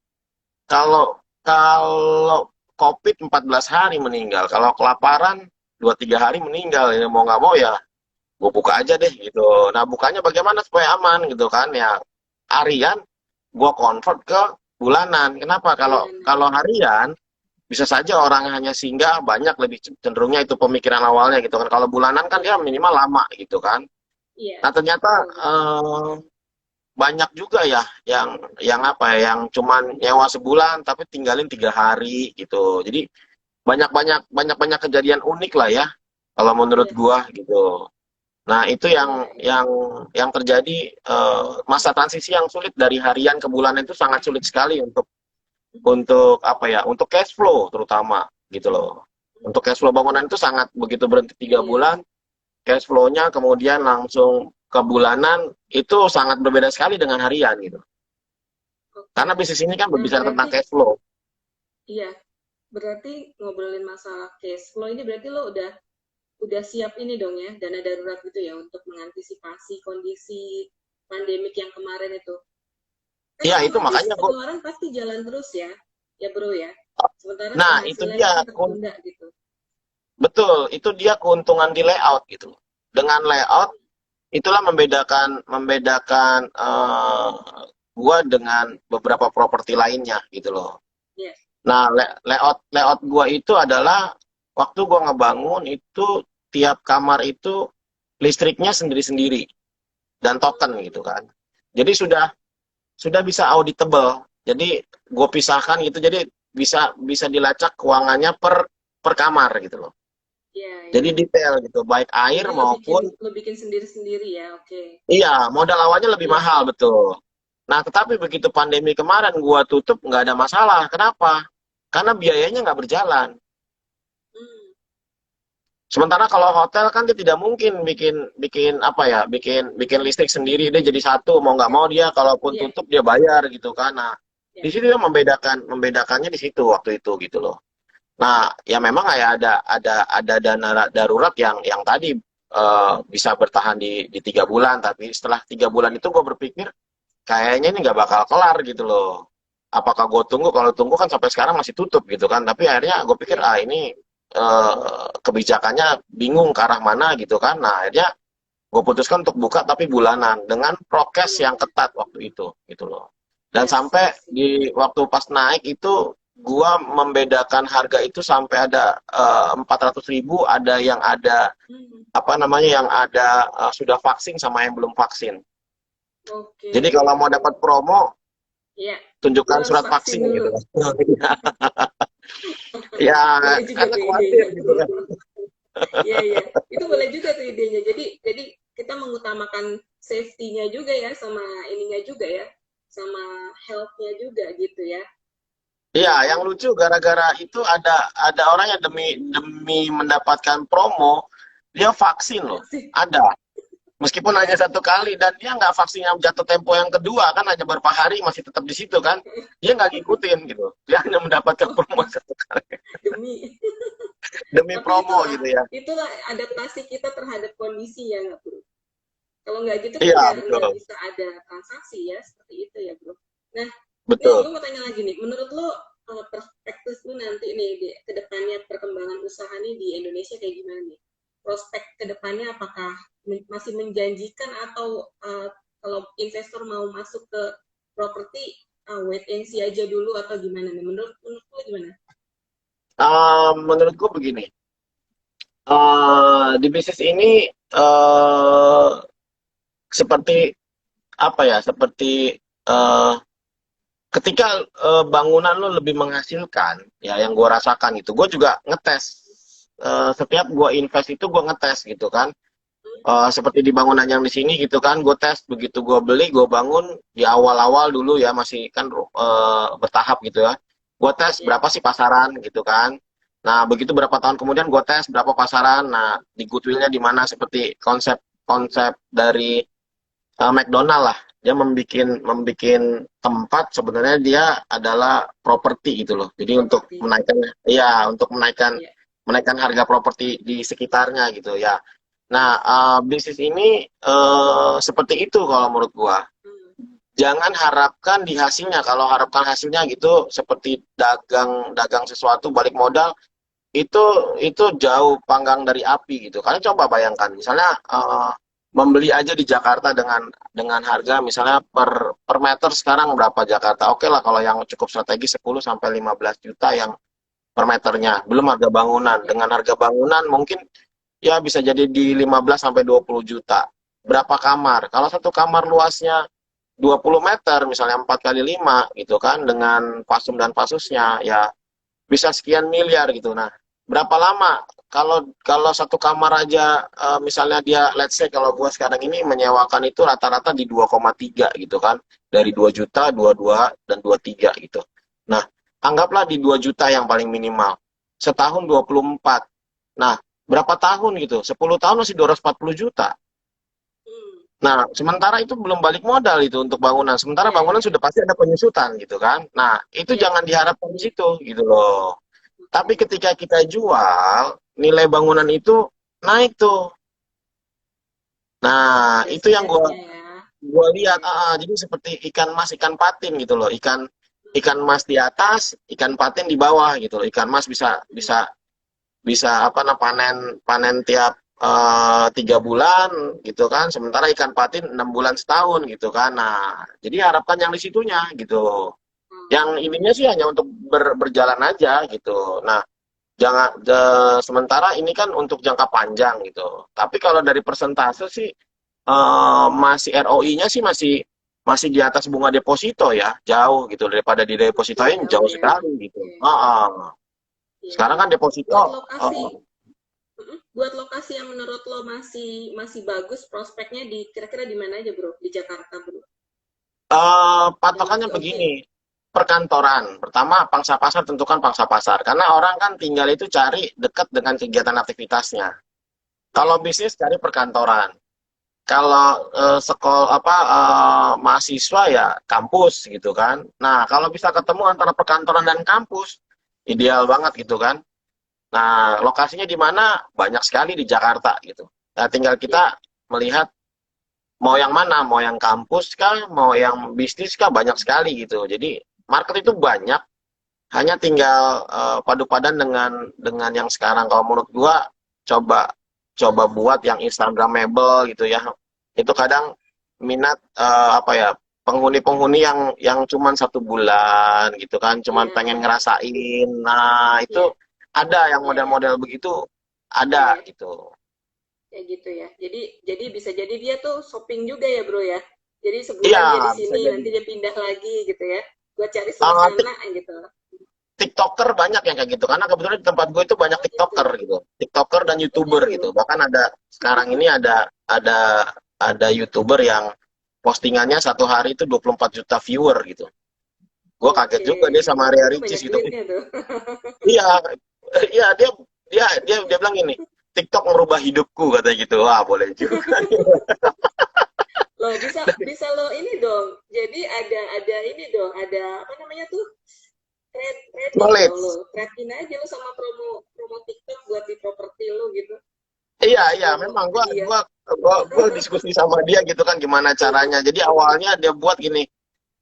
Speaker 2: Kalau kalau COVID 14 hari meninggal, kalau kelaparan 2 3 hari meninggal. Ya, mau nggak mau ya gue buka aja deh gitu. Nah bukanya bagaimana supaya aman gitu kan ya harian gue convert ke bulanan. Kenapa? Kalau
Speaker 1: bulanan.
Speaker 2: kalau harian bisa saja orang hanya singgah banyak lebih cenderungnya itu pemikiran awalnya gitu kan. Kalau bulanan kan
Speaker 1: Ya,
Speaker 2: dia minimal lama gitu kan.
Speaker 1: iya,
Speaker 2: Nah ternyata
Speaker 1: betul, betul.
Speaker 2: banyak juga ya yang apa ya yang cuman nyewa sebulan tapi tinggalin 3 hari gitu jadi banyak kejadian unik lah ya kalau menurut
Speaker 1: Iya,
Speaker 2: gua gitu. Nah itu
Speaker 1: iya, iya.
Speaker 2: yang terjadi masa transisi yang sulit dari harian ke bulan itu sangat sulit sekali untuk apa ya untuk cash flow terutama gitu loh. Untuk cash flow bangunan itu sangat begitu berhenti 3 bulan,
Speaker 1: Iya.
Speaker 2: cash flow-nya kemudian langsung ke bulanan itu sangat berbeda sekali dengan harian gitu.
Speaker 1: Oke.
Speaker 2: Karena bisnis ini kan
Speaker 1: Nah,
Speaker 2: berbicara tentang
Speaker 1: berarti
Speaker 2: cash flow.
Speaker 1: iya, berarti ngobrolin masalah cash flow ini berarti lo udah siap ini dong ya, dana darurat gitu ya untuk mengantisipasi kondisi pandemik yang kemarin itu. Kan
Speaker 2: Iya itu
Speaker 1: otomatis
Speaker 2: makanya gue.
Speaker 1: pengeluaran pasti jalan terus ya, ya bro ya. Sementara
Speaker 2: Nah itu
Speaker 1: penghasilan
Speaker 2: dia
Speaker 1: kan tertunda gitu.
Speaker 2: betul itu dia keuntungan di layout gitu. Dengan layout itulah membedakan membedakan gua dengan beberapa properti lainnya gitu loh.
Speaker 1: Iya.
Speaker 2: Nah, layout layout gua itu adalah waktu gua ngebangun itu tiap kamar itu listriknya sendiri-sendiri dan token gitu kan. Jadi sudah bisa auditable. Jadi gue pisahkan gitu. Jadi bisa bisa dilacak keuangannya per kamar gitu loh.
Speaker 1: Iya, iya.
Speaker 2: Jadi detail gitu, baik air
Speaker 1: Jadi
Speaker 2: maupun
Speaker 1: lo bikin sendiri-sendiri ya, oke.
Speaker 2: iya modal awalnya lebih
Speaker 1: Iya.
Speaker 2: mahal betul. Nah, tetapi begitu pandemi kemarin gua tutup nggak ada masalah. Kenapa? Karena biayanya nggak berjalan.
Speaker 1: Hmm.
Speaker 2: Sementara kalau hotel kan dia tidak mungkin bikin bikin apa ya, bikin bikin listrik sendiri dia jadi satu mau nggak mau dia kalaupun
Speaker 1: Iya,
Speaker 2: tutup dia bayar gitu kan. Nah,
Speaker 1: iya.
Speaker 2: di situ dia membedakannya di situ waktu itu gitu loh. Nah, ya memang ya ada dana darurat yang tadi bisa bertahan di 3 bulan, tapi setelah 3 bulan itu gue berpikir kayaknya ini nggak bakal kelar gitu loh. Apakah gue tunggu? Kalau tunggu kan sampai sekarang masih tutup gitu kan. Tapi akhirnya gue pikir
Speaker 1: Iya.
Speaker 2: ini kebijakannya bingung ke arah mana gitu kan. Nah akhirnya gue putuskan untuk buka tapi bulanan dengan prokes yang
Speaker 1: Bulanan.
Speaker 2: ketat waktu itu gitu loh. Dan
Speaker 1: Yes, I
Speaker 2: sampai
Speaker 1: see.
Speaker 2: di waktu pas naik itu gua membedakan harga itu sampai ada 400.000, ada yang ada
Speaker 1: Hmm.
Speaker 2: apa namanya yang ada sudah vaksin sama yang belum vaksin.
Speaker 1: Oke.
Speaker 2: Jadi kalau mau dapat promo
Speaker 1: Iya, lo
Speaker 2: tunjukkan
Speaker 1: harus
Speaker 2: surat
Speaker 1: vaksin
Speaker 2: vaksin
Speaker 1: dulu.
Speaker 2: gitu. Ya
Speaker 1: Boleh juga
Speaker 2: karena
Speaker 1: tuh
Speaker 2: khawatir
Speaker 1: idenya.
Speaker 2: gitu kan.
Speaker 1: Iya, iya. Itu boleh juga tuh idenya. Jadi kita mengutamakan safety-nya juga ya, sama ininya juga ya, sama health-nya juga gitu ya.
Speaker 2: Iya,
Speaker 1: Iya kan?
Speaker 2: yang lucu gara-gara itu ada orang yang demi demi mendapatkan promo dia vaksin loh.
Speaker 1: Vaksin.
Speaker 2: Ada. Meskipun hanya 1 kali dan dia nggak vaksin yang jatuh tempo yang kedua kan hanya beberapa hari masih tetap di situ kan. Dia nggak ngikutin gitu. Dia hanya mendapatkan promo 1 kali
Speaker 1: Demi.
Speaker 2: demi
Speaker 1: Tapi
Speaker 2: promo gitu ya.
Speaker 1: itulah adaptasi kita terhadap kondisi ya nggak bro? Kalau nggak gitu kan
Speaker 2: Iya
Speaker 1: nggak
Speaker 2: betul,
Speaker 1: bisa ada transaksi ya seperti itu ya bro. Nah, nih
Speaker 2: betul.
Speaker 1: gue mau tanya lagi nih, menurut lo perspektif lo nanti nih di kedepannya perkembangan usaha nih di Indonesia kayak gimana nih? Prospek kedepannya apakah masih menjanjikan atau kalau investor mau masuk ke properti wait and see aja dulu atau gimana nih? Menurut lo gimana?
Speaker 2: Menurutku begini, di bisnis ini seperti apa ya? Seperti eh, ketika bangunan lo lebih menghasilkan, ya yang gue rasakan itu, gue juga ngetes. Setiap gue invest itu gue ngetes gitu kan.
Speaker 1: Hmm?
Speaker 2: Seperti di bangunan yang di sini gitu kan, gue tes begitu gue beli, gue bangun di awal-awal dulu ya masih kan bertahap gitu ya. Gue tes
Speaker 1: Ya,
Speaker 2: berapa sih pasaran gitu kan. Nah begitu berapa tahun kemudian gue tes berapa pasaran. Nah di goodwill-nya di mana seperti konsep dari McDonald lah. Dia membikin tempat sebenarnya dia adalah properti gitu loh. Jadi untuk
Speaker 1: properti.
Speaker 2: menaikkan, ya untuk menaikkan
Speaker 1: Ya.
Speaker 2: menaikkan harga properti di sekitarnya gitu ya. Nah, bisnis ini seperti itu kalau menurut gua.
Speaker 1: Hmm.
Speaker 2: Jangan harapkan di hasilnya. Kalau harapkan hasilnya gitu seperti dagang dagang sesuatu balik modal itu itu jauh panggang dari api gitu. Karena coba bayangkan misalnya membeli aja di Jakarta dengan harga misalnya per meter sekarang berapa Jakarta. Oke lah kalau yang cukup strategis 10 sampai 15 juta yang per meternya. Belum harga bangunan.
Speaker 1: Ya.
Speaker 2: Dengan harga bangunan mungkin ya bisa jadi di 15 sampai 20 juta. Berapa kamar? Kalau satu kamar luasnya 20 meter, misalnya 4 kali 5 gitu kan, dengan pasum dan pasusnya, ya bisa sekian miliar gitu. Nah, berapa lama? Kalau kalau satu kamar aja, misalnya dia, let's say kalau gua sekarang ini menyewakan itu rata-rata di 2,3 gitu kan, dari 2 juta, 22, dan 23 gitu. Nah, anggaplah di 2 juta yang paling minimal. setahun 24. Nah, berapa tahun gitu? 10 tahun masih 240 juta.
Speaker 1: Hmm.
Speaker 2: Nah, sementara itu belum balik modal itu untuk bangunan. Sementara
Speaker 1: Iya,
Speaker 2: bangunan
Speaker 1: iya,
Speaker 2: sudah pasti ada penyusutan gitu kan. Nah, itu
Speaker 1: iya,
Speaker 2: jangan diharapkan di situ gitu loh. Tapi
Speaker 1: oke.
Speaker 2: ketika kita jual, nilai bangunan itu naik tuh. Nah,
Speaker 1: Ada
Speaker 2: itu yang
Speaker 1: sinerginya ya.
Speaker 2: gua lihat.
Speaker 1: Oke.
Speaker 2: Jadi seperti ikan mas, ikan patin gitu loh. Ikan mas di atas, ikan patin di bawah gitu loh. Ikan mas bisa
Speaker 1: Hmm.
Speaker 2: bisa bisa apa nah panen panen tiap 3 bulan gitu kan, sementara ikan patin 6 bulan setahun gitu kan. Nah, jadi harapkan yang di situnya gitu. Yang
Speaker 1: Oh,
Speaker 2: ininya sih hanya untuk berjalan aja gitu. Nah, sementara ini kan untuk jangka panjang gitu. Tapi kalau dari persentase sih masih ROI-nya sih masih masih di atas bunga deposito ya, jauh gitu daripada di
Speaker 1: masih
Speaker 2: depositoin
Speaker 1: jauh
Speaker 2: jauh
Speaker 1: ya.
Speaker 2: sekali gitu.
Speaker 1: Oke. Iya,
Speaker 2: Sekarang
Speaker 1: iya.
Speaker 2: kan deposito
Speaker 1: Buat lokasi,
Speaker 2: eh,
Speaker 1: buat lokasi yang menurut lo masih masih bagus prospeknya di kira-kira di mana aja bro? Di Jakarta bro? Yang
Speaker 2: patokannya
Speaker 1: masih oke.
Speaker 2: begini, perkantoran. Pertama, pangsa pasar tentukan pangsa pasar. Karena orang kan tinggal itu cari dekat dengan kegiatan aktivitasnya.
Speaker 1: Ya.
Speaker 2: Kalau bisnis cari perkantoran. Kalau sekolah apa mahasiswa ya kampus gitu kan. Nah, kalau bisa ketemu antara perkantoran dan kampus, ideal banget gitu kan. Nah, lokasinya di mana? Banyak sekali di Jakarta gitu. Nah, tinggal
Speaker 1: Ya.
Speaker 2: kita melihat mau yang mana, mau yang kampus kah, mau yang bisnis kah, banyak sekali gitu. Jadi market itu banyak, hanya tinggal padu padan dengan yang sekarang. Kalau menurut gua coba coba buat yang Instagramable gitu ya. Itu kadang minat apa ya, penghuni-penghuni yang cuman 1 bulan gitu kan, cuman
Speaker 1: Iya,
Speaker 2: pengen
Speaker 1: iya.
Speaker 2: ngerasain. Nah, itu
Speaker 1: Iya,
Speaker 2: ada yang
Speaker 1: iya, iya.
Speaker 2: model-model begitu, ada
Speaker 1: Iya,
Speaker 2: gitu.
Speaker 1: kayak gitu ya. Jadi bisa jadi dia tuh shopping juga ya, Bro ya. Jadi
Speaker 2: Iya,
Speaker 1: sebulan dia di
Speaker 2: bisa
Speaker 1: sini,
Speaker 2: jadi.
Speaker 1: nanti dia pindah lagi gitu ya. Buat cari
Speaker 2: Uh,
Speaker 1: suasana gitu.
Speaker 2: TikToker banyak yang kayak gitu karena kebetulan di tempat gue itu banyak
Speaker 1: Oh
Speaker 2: TikToker
Speaker 1: gitu.
Speaker 2: gitu, TikToker dan
Speaker 1: Oh
Speaker 2: YouTuber
Speaker 1: gitu.
Speaker 2: gitu. Bahkan ada sekarang ini ada YouTuber yang postingannya satu hari itu 24 juta viewer gitu. Gue kaget
Speaker 1: Oke.
Speaker 2: juga dia sama Area
Speaker 1: Itu
Speaker 2: Ricis
Speaker 1: banyak
Speaker 2: gitu.
Speaker 1: duitnya tuh.
Speaker 2: Iya, iya dia bilang gini, TikTok merubah hidupku katanya gitu. Wah, boleh juga.
Speaker 1: Loh, bisa bisa lo ini dong. Jadi ada ini dong, ada apa namanya tuh? Trading dong lo.
Speaker 2: Knowledge.
Speaker 1: Trading aja lo sama promo promo TikTok buat di properti lo gitu.
Speaker 2: Iya, iya,
Speaker 1: Promo
Speaker 2: memang
Speaker 1: ke
Speaker 2: gua
Speaker 1: dia.
Speaker 2: gua gua diskusi sama dia gitu kan gimana caranya. Jadi awalnya dia buat gini,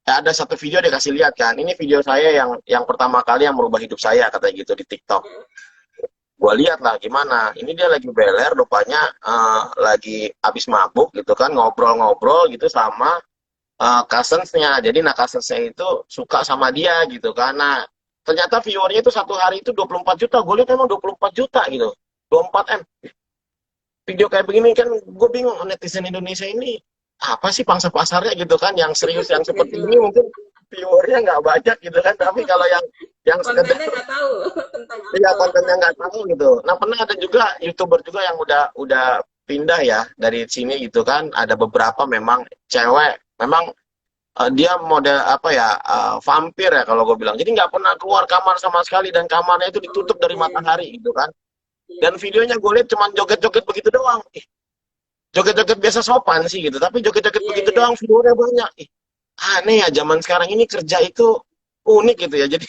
Speaker 2: ya ada satu video dia kasih lihat kan, ini video saya yang pertama kali yang merubah hidup saya katanya gitu di TikTok. Gue lihat lah gimana, ini dia lagi beler rupanya, lagi habis mabuk gitu kan, ngobrol-ngobrol gitu sama cousins-nya. Jadi nah cousins-nya itu suka sama dia gitu kan. Nah, ternyata viewernya itu satu hari itu 24 juta. Gue lihat emang 24 juta gitu. 24 M. Video kayak begini kan gue bingung, netizen Indonesia ini apa sih pangsa pasarnya gitu kan, yang serius yang
Speaker 1: Nggak
Speaker 2: seperti ini
Speaker 1: jelas.
Speaker 2: mungkin viewernya nggak banyak gitu kan, tapi kalau yang sekedar
Speaker 1: Kontennya nggak tahu tentang
Speaker 2: ya
Speaker 1: apa.
Speaker 2: kontennya nggak tahu gitu. Nah, pernah ada juga YouTuber juga yang udah pindah ya dari sini gitu kan, ada beberapa memang cewek, memang dia model apa ya, vampir ya kalau gue bilang, jadi nggak pernah keluar kamar sama sekali dan kamarnya itu ditutup dari
Speaker 1: Oke.
Speaker 2: matahari gitu kan.
Speaker 1: Iya.
Speaker 2: Dan videonya gue lihat cuma joget-joget begitu doang. Joget-joget biasa sopan sih gitu, tapi joget-joget
Speaker 1: Iya,
Speaker 2: begitu
Speaker 1: iya.
Speaker 2: doang viewernya banyak. Aneh ya, zaman sekarang ini kerja itu unik gitu ya. Jadi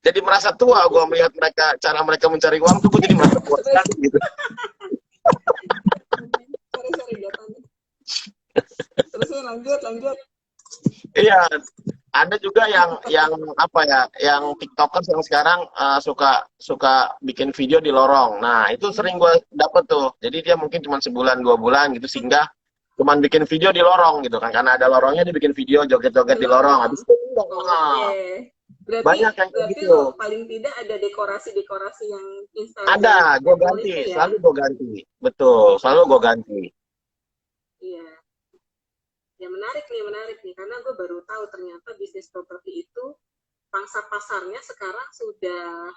Speaker 2: jadi merasa tua gue melihat mereka, cara mereka mencari uang tuh gue jadi merasa tua
Speaker 1: Terus
Speaker 2: sekali gitu.
Speaker 1: sorry sorry jatuhnya. Terus lanjut lanjut.
Speaker 2: Iya, ada juga yang apa ya, yang TikTokers yang sekarang suka suka bikin video di lorong. Nah, itu sering gue dapet tuh. Jadi dia mungkin cuma sebulan 2 bulan gitu singgah, cuman bikin video di lorong gitu kan. Karena ada lorongnya dia bikin video
Speaker 1: Di
Speaker 2: joget-joget di lorong.
Speaker 1: lorong.
Speaker 2: Habis itu pindah.
Speaker 1: Oke. Berarti
Speaker 2: Banyak yang kayak
Speaker 1: berarti
Speaker 2: gitu.
Speaker 1: lo paling tidak ada dekorasi-dekorasi yang
Speaker 2: Ada, gue
Speaker 1: Instagramable
Speaker 2: ganti,
Speaker 1: itu ya.
Speaker 2: selalu gue ganti. Betul, selalu gue ganti.
Speaker 1: Iya. Ya menarik nih karena gue baru tahu ternyata bisnis properti itu pangsa pasarnya sekarang sudah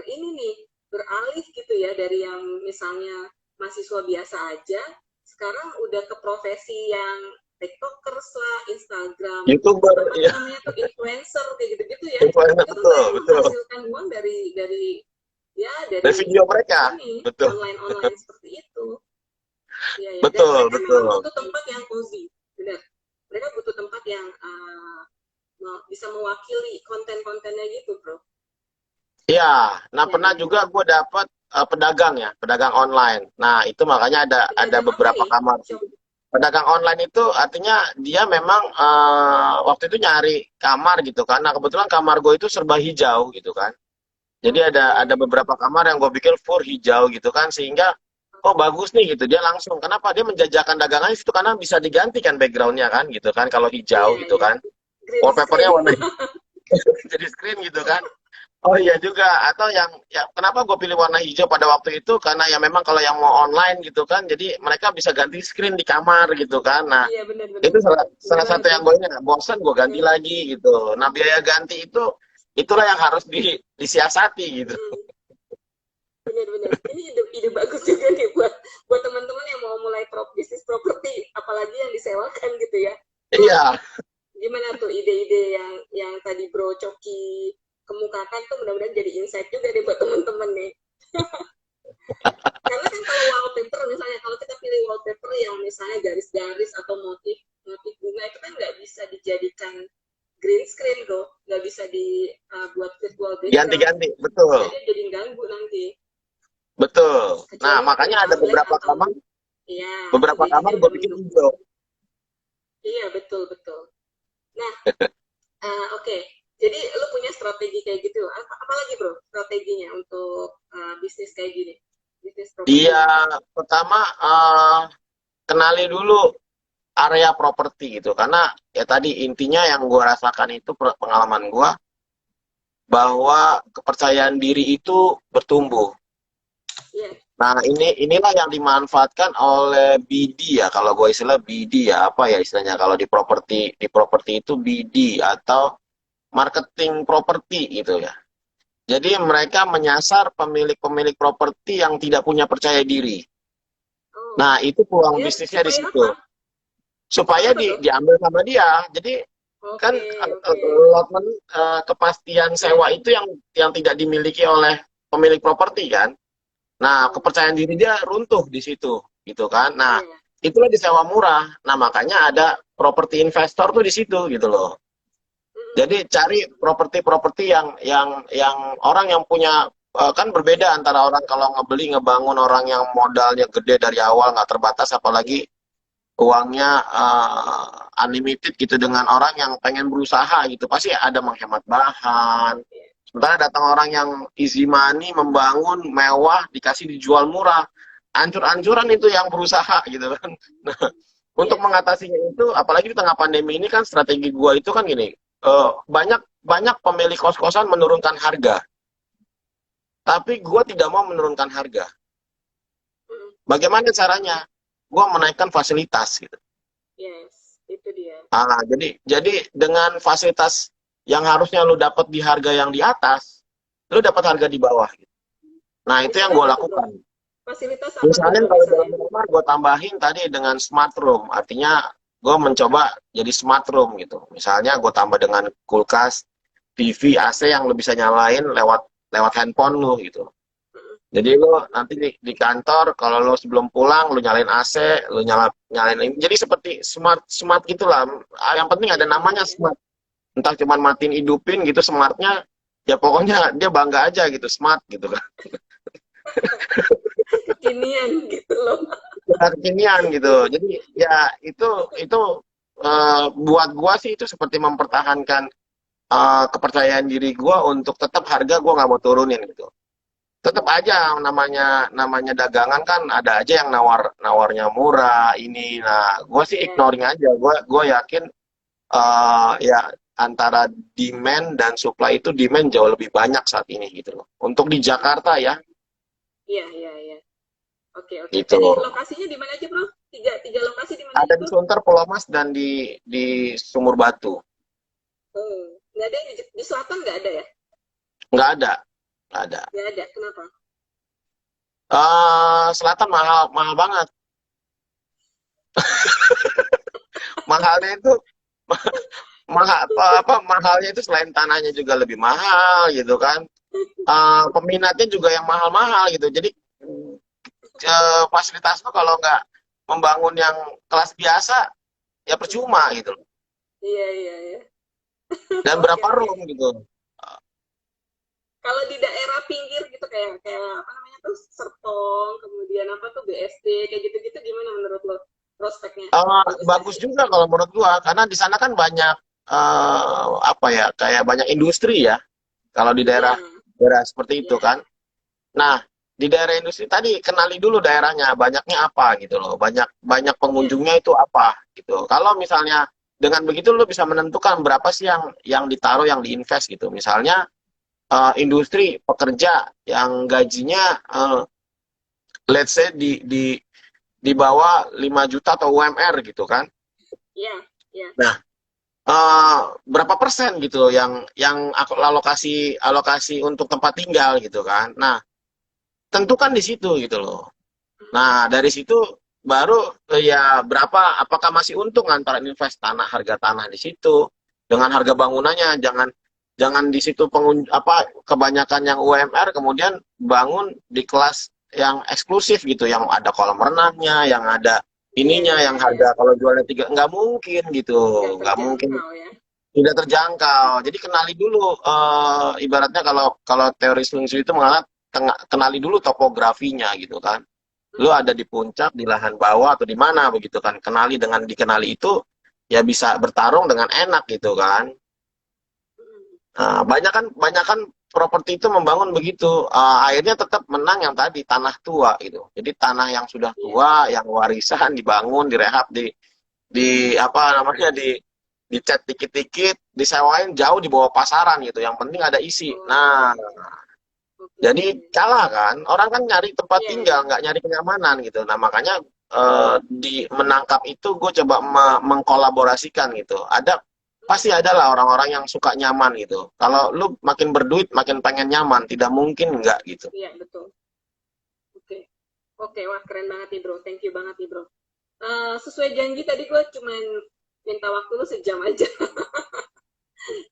Speaker 1: ini nih beralih gitu ya dari yang misalnya mahasiswa biasa aja sekarang udah ke profesi yang tiktokers lah, Instagram,
Speaker 2: YouTuber,
Speaker 1: apa tuh
Speaker 2: ya,
Speaker 1: namanya tuh influencer kayak gitu-gitu ya.
Speaker 2: influencer,
Speaker 1: Itu tuh
Speaker 2: betul,
Speaker 1: yang
Speaker 2: betul.
Speaker 1: menghasilkan uang dari Ya,
Speaker 2: dari
Speaker 1: dari
Speaker 2: video mereka.
Speaker 1: ini
Speaker 2: Betul,
Speaker 1: online-online seperti itu. Iya, ya. Dan
Speaker 2: betul,
Speaker 1: mereka memang
Speaker 2: betul.
Speaker 1: butuh tempat yang cozy, benar. Mereka butuh tempat yang bisa mewakili konten-kontennya gitu, bro.
Speaker 2: Iya, nah
Speaker 1: Ya,
Speaker 2: pernah
Speaker 1: ya.
Speaker 2: juga gue dapat pedagang ya, pedagang online. Nah itu makanya ada
Speaker 1: Pedagang apa
Speaker 2: beberapa
Speaker 1: nih?
Speaker 2: kamar.
Speaker 1: Shop.
Speaker 2: Pedagang online itu artinya dia memang waktu itu nyari kamar gitu kan. Nah kebetulan kamar gue itu serba hijau gitu kan. Jadi
Speaker 1: Oke.
Speaker 2: ada beberapa kamar yang gue bikin full hijau gitu kan, sehingga oh bagus nih gitu. Dia langsung kenapa dia menjajakan dagangannya itu karena bisa diganti kan backgroundnya kan gitu kan kalau hijau
Speaker 1: Iya,
Speaker 2: gitu
Speaker 1: iya.
Speaker 2: kan.
Speaker 1: Green
Speaker 2: Wallpapernya
Speaker 1: screen.
Speaker 2: warna jadi screen gitu kan. Oh iya juga, atau yang ya kenapa gue pilih warna hijau pada waktu itu karena ya memang kalau yang mau online gitu kan, jadi mereka bisa ganti screen di kamar gitu kan. Nah
Speaker 1: Iya, benar-benar.
Speaker 2: itu salah,
Speaker 1: Benar
Speaker 2: salah
Speaker 1: banget
Speaker 2: satu
Speaker 1: tuh.
Speaker 2: yang gue ini bosan gue ganti lagi gitu. Nah biaya ganti itu itulah yang harus disiasati gitu.
Speaker 1: Hmm, benar-benar. Ini ide bagus juga nih buat teman-teman yang mau mulai bisnis properti, apalagi yang disewakan gitu ya. Nah,
Speaker 2: Iya,
Speaker 1: gimana tuh ide-ide yang tadi Bro Coki kemukakan tuh mudah-mudahan jadi insight juga nih buat teman-teman nih. Karena kan kalau wallpaper misalnya kalau kita pilih wallpaper yang misalnya garis-garis atau motif motif bunga itu kan nggak bisa dijadikan green screen bro, nggak bisa dibuat virtual background.
Speaker 2: ganti-ganti,
Speaker 1: Ya
Speaker 2: betul,
Speaker 1: dia jadi ganggu nanti.
Speaker 2: betul. Nah
Speaker 1: Kecuali pakai
Speaker 2: makanya ada
Speaker 1: tablet atau ya itu
Speaker 2: beberapa kamar
Speaker 1: jadinya
Speaker 2: gue bikin
Speaker 1: mendukung.
Speaker 2: hijau.
Speaker 1: Iya betul betul. Nah oke. Jadi lu punya strategi kayak gitu. Apalagi bro strateginya untuk bisnis kayak gini, bisnis properti
Speaker 2: Dia
Speaker 1: ini.
Speaker 2: pertama kenali dulu area properti gitu karena ya tadi intinya yang gue rasakan itu pengalaman gue bahwa kepercayaan diri itu bertumbuh.
Speaker 1: Iya.
Speaker 2: Nah inilah yang dimanfaatkan oleh BD ya kalau gue istilah BD ya apa ya istilahnya kalau di properti itu BD atau marketing properti gitu ya. Jadi mereka menyasar pemilik-pemilik properti yang tidak punya percaya diri.
Speaker 1: Oh,
Speaker 2: Nah itu peluang
Speaker 1: dia
Speaker 2: bisnisnya di
Speaker 1: supaya
Speaker 2: situ
Speaker 1: apa? Supaya
Speaker 2: supaya
Speaker 1: apa tuh?
Speaker 2: diambil sama dia. Jadi kan
Speaker 1: Oke, oke.
Speaker 2: allotment kepastian sewa
Speaker 1: Ya,
Speaker 2: itu yang tidak dimiliki oleh pemilik properti kan. Nah,
Speaker 1: oh,
Speaker 2: kepercayaan diri dia runtuh di situ gitu kan. Nah,
Speaker 1: iya.
Speaker 2: itulah disewa murah. Nah, makanya ada properti investor tuh di situ gitu loh.
Speaker 1: Mm-mm.
Speaker 2: Jadi cari properti-properti yang orang yang punya kan berbeda antara orang kalau ngebeli ngebangun orang yang modalnya gede dari awal nggak terbatas apalagi uangnya unlimited gitu dengan orang yang pengen berusaha gitu pasti ada menghemat bahan.
Speaker 1: Iya.
Speaker 2: Sementara datang orang yang easy money membangun mewah dikasih dijual murah, ancur-ancuran itu yang berusaha gitu kan. Nah, untuk
Speaker 1: Iya.
Speaker 2: mengatasinya itu apalagi di tengah pandemi ini kan strategi gua itu kan gini, banyak banyak pemilik kos-kosan menurunkan harga, tapi gua tidak mau menurunkan harga.
Speaker 1: Mm-mm.
Speaker 2: Bagaimana caranya? Gua menaikkan fasilitas gitu.
Speaker 1: Yes, itu dia.
Speaker 2: Jadi dengan fasilitas yang harusnya lu dapat di harga yang di atas, lu dapat harga di bawah. Nah, itu yang
Speaker 1: Misalnya
Speaker 2: gue
Speaker 1: apa tuh, Bro?
Speaker 2: lakukan.
Speaker 1: Fasilitas apa tuh,
Speaker 2: Misalnya
Speaker 1: Bro,
Speaker 2: kalau dalam
Speaker 1: misalnya?
Speaker 2: rumah gue tambahin tadi dengan smart room, artinya gue mencoba jadi smart room gitu. Misalnya gue tambah dengan kulkas, TV, AC yang lu bisa nyalain lewat lewat handphone lu gitu.
Speaker 1: Mm-mm.
Speaker 2: Jadi lu nanti di kantor kalau lu sebelum pulang lu nyalain AC, lu nyalain ini. Jadi seperti smart smart gitulah. Yang penting ada
Speaker 1: Iya, iya,
Speaker 2: namanya
Speaker 1: iya.
Speaker 2: smart. Entah cuman matiin hidupin gitu smartnya, ya pokoknya dia bangga aja gitu smart gitu kan.
Speaker 1: Kekinian gitu loh.
Speaker 2: Kekinian gitu. Jadi ya itu buat gua sih itu seperti mempertahankan kepercayaan diri gua untuk tetap harga gua nggak mau turunin gitu. Tetap aja namanya namanya dagangan kan ada aja yang nawarnya murah ini. Nah, gua sih
Speaker 1: Iya.
Speaker 2: ignoring aja. Gua yakin ya antara demand dan supply itu demand jauh lebih banyak saat ini gitu loh. Untuk di Jakarta ya,
Speaker 1: Iya, iya, iya. Oke, oke.
Speaker 2: gitu.
Speaker 1: Ini lokasinya di mana aja, Bro? Tiga lokasi di mana
Speaker 2: Ada
Speaker 1: aja,
Speaker 2: di
Speaker 1: Bro?
Speaker 2: Sunter, Pulau Mas dan di Sumur Batu.
Speaker 1: Oh, nggak ada di selatan nggak ada ya?
Speaker 2: Nggak ada, nggak ada.
Speaker 1: Nggak ada. Kenapa?
Speaker 2: Selatan mahal, mahal banget. Mahalnya itu mahal apa mahalnya itu selain tanahnya juga lebih mahal gitu kan. peminatnya juga yang mahal-mahal gitu. Jadi fasilitas tuh kalau nggak membangun yang kelas biasa ya percuma gitu loh.
Speaker 1: Iya, iya, iya.
Speaker 2: Dan
Speaker 1: Oke,
Speaker 2: berapa
Speaker 1: oke.
Speaker 2: room gitu.
Speaker 1: Kalau di daerah pinggir gitu kayak kayak apa namanya tuh Serpong, kemudian apa tuh BSD kayak gitu-gitu gimana menurut lo prospeknya? Bagus nggak
Speaker 2: Bagus
Speaker 1: sih?
Speaker 2: juga kalau menurut gua karena di sana kan banyak apa ya kayak banyak industri ya kalau di
Speaker 1: Iya,
Speaker 2: daerah daerah seperti itu
Speaker 1: iya,
Speaker 2: kan. Nah, di daerah industri tadi kenali dulu daerahnya, banyaknya apa gitu loh. Banyak banyak
Speaker 1: iya,
Speaker 2: pengunjungnya itu apa gitu. Kalau misalnya dengan begitu lo bisa menentukan berapa sih yang ditaruh yang diinvest gitu. Misalnya industri pekerja yang gajinya let's say di bawah 5 juta atau UMR gitu kan.
Speaker 1: iya, iya.
Speaker 2: Nah, berapa persen gitu yang aku alokasi alokasi untuk tempat tinggal gitu kan. Nah, tentukan di situ gitu loh. Nah, dari situ baru ya berapa apakah masih untung antara invest tanah harga tanah di situ dengan harga bangunannya jangan jangan di situ apa kebanyakan yang UMR kemudian bangun di kelas yang eksklusif gitu yang ada kolam renangnya yang ada
Speaker 1: Iya,
Speaker 2: ininya
Speaker 1: iya,
Speaker 2: yang
Speaker 1: iya.
Speaker 2: harga kalau jualnya tiga nggak mungkin gitu
Speaker 1: Nggak
Speaker 2: nggak mungkin
Speaker 1: terjangkau ya.
Speaker 2: tidak terjangkau jadi kenali dulu ibaratnya kalau kalau teori Sun Tzu itu mengatakan kenali dulu topografinya gitu kan lu ada di puncak, di lahan bawah atau di mana begitu kan. Kenali dengan dikenali itu ya bisa bertarung dengan enak gitu kan.
Speaker 1: Mm.
Speaker 2: Nah, banyak kan properti itu membangun begitu. Akhirnya tetap menang yang tadi tanah tua gitu. Jadi tanah yang sudah
Speaker 1: Iya.
Speaker 2: tua, yang warisan dibangun, direhab, di apa namanya dicat dikit-dikit, disewain jauh di bawah pasaran gitu. Yang penting ada isi.
Speaker 1: Oh,
Speaker 2: Nah,
Speaker 1: iya. Oke,
Speaker 2: jadi
Speaker 1: oke.
Speaker 2: kalah kan, orang kan nyari tempat
Speaker 1: Iya,
Speaker 2: tinggal,
Speaker 1: iya.
Speaker 2: nggak nyari kenyamanan gitu. Nah makanya di menangkap itu gue coba mengkolaborasikan gitu. Pasti
Speaker 1: Hmm.
Speaker 2: ada lah orang-orang yang suka nyaman gitu. Kalau lu makin berduit, makin pengen nyaman, tidak mungkin nggak gitu.
Speaker 1: Iya, betul. Oke. Oke, wah keren banget nih bro. Thank you banget nih bro. Sesuai janji tadi gue cuman minta waktu lu sejam aja.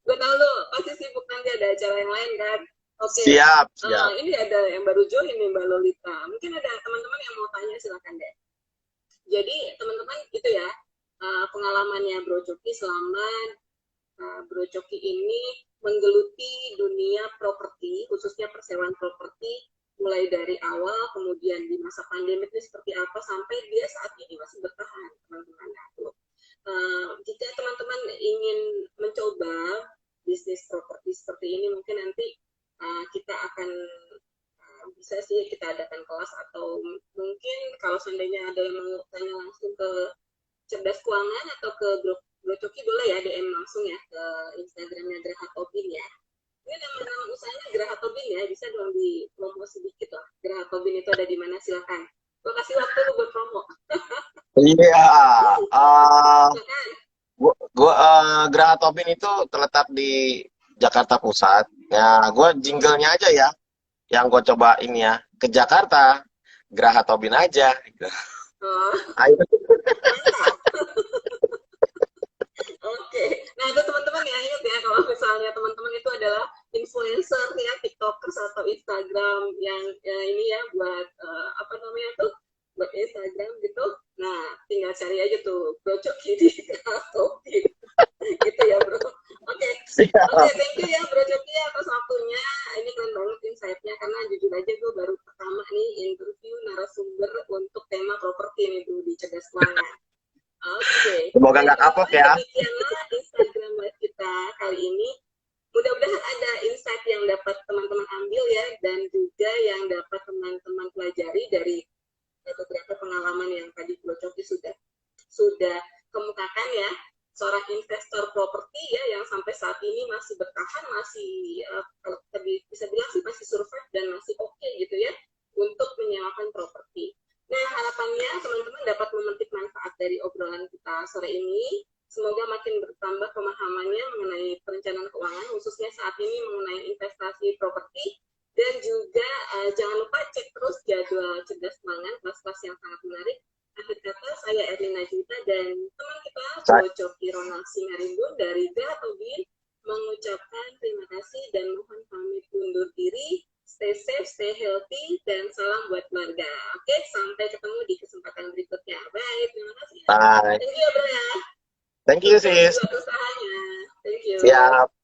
Speaker 1: Gue tahu lu pasti sibuk nanti ada acara yang lain kan. Oke,
Speaker 2: Siap, siap.
Speaker 1: ini ada yang baru join nih Mbak Lolita. Mungkin ada teman-teman yang mau tanya silakan deh. Jadi teman-teman itu ya pengalamannya Bro Coki selama Bro Coki ini menggeluti dunia properti, khususnya persewaan properti, mulai dari awal, kemudian di masa pandemi itu seperti apa, sampai dia saat ini masih bertahan, teman-teman. Jika teman-teman ingin mencoba bisnis properti seperti ini, mungkin nanti kita akan bisa sih kita adakan kelas atau mungkin kalau seandainya ada yang mau tanya langsung ke cerdas keuangan atau ke grup Coki boleh ya DM langsung ya ke Instagramnya Graha Tobin ya. Ini nama usahanya Graha Tobin ya, bisa dong di promo sedikit lah. Graha Tobin itu ada di mana silakan. Gue kasih waktu lu buat promo.
Speaker 2: Iya. Uh,
Speaker 1: Silakan.
Speaker 2: Geraha Tobin itu terletak di Jakarta Pusat. Ya, gue jinglenya aja ya. Yang gue coba ini ya ke Jakarta. Geraha Tobin aja. Gitu.
Speaker 1: Oh,
Speaker 2: Ayo.
Speaker 1: mantap. Oke, nah itu teman-teman ya ingat ya kalau misalnya teman-teman itu adalah influencer ya, tiktokers atau Instagram yang ya, ini ya buat apa namanya tuh buat Instagram gitu. Nah tinggal cari aja tuh Bro Coki di Topi gitu ya bro. Oke, oke,
Speaker 2: Siap.
Speaker 1: thank you ya Bro Coki atas waktunya. Ini keren banget insight-nya karena jujur aja gue baru pertama nih interview narasumber untuk tema properti nih tuh di Cerdas Keuangan. Oke,
Speaker 2: Semoga
Speaker 1: baik
Speaker 2: nggak kapok
Speaker 1: teman-teman,
Speaker 2: ya.
Speaker 1: demikianlah Instagram live kita kali ini. Mudah-mudahan ada insight yang dapat teman-teman ambil ya, dan juga yang dapat teman-teman pelajari dari beberapa pengalaman yang tadi Bro Coki sudah kemukakan ya. Seorang investor properti ya yang sampai saat ini masih bertahan, masih kalau bisa bilang sih masih survive dan masih oke gitu ya untuk menyewakan properti. Nah, harapannya teman-teman dapat memetik manfaat dari obrolan kita sore ini. Semoga makin bertambah pemahamannya mengenai perencanaan keuangan, khususnya saat ini mengenai investasi properti. Dan juga jangan lupa cek terus jadwal cerdas keuangan, kelas-kelas yang sangat menarik. Akhir kata, saya Erlina Juta dan teman kita,
Speaker 2: Saya
Speaker 1: Bro Coki Ronald Singarimbun dari Graha Tobin, mengucapkan terima kasih dan mohon pamit undur diri. Stay safe, stay healthy, dan salam buat keluarga. Oke, sampai ketemu di kesempatan berikutnya. Bye, terima kasih.
Speaker 2: Bye.
Speaker 1: Thank you ya, bro ya.
Speaker 2: Thank you, sis.
Speaker 1: Buat usahanya. Thank you.
Speaker 2: Siap.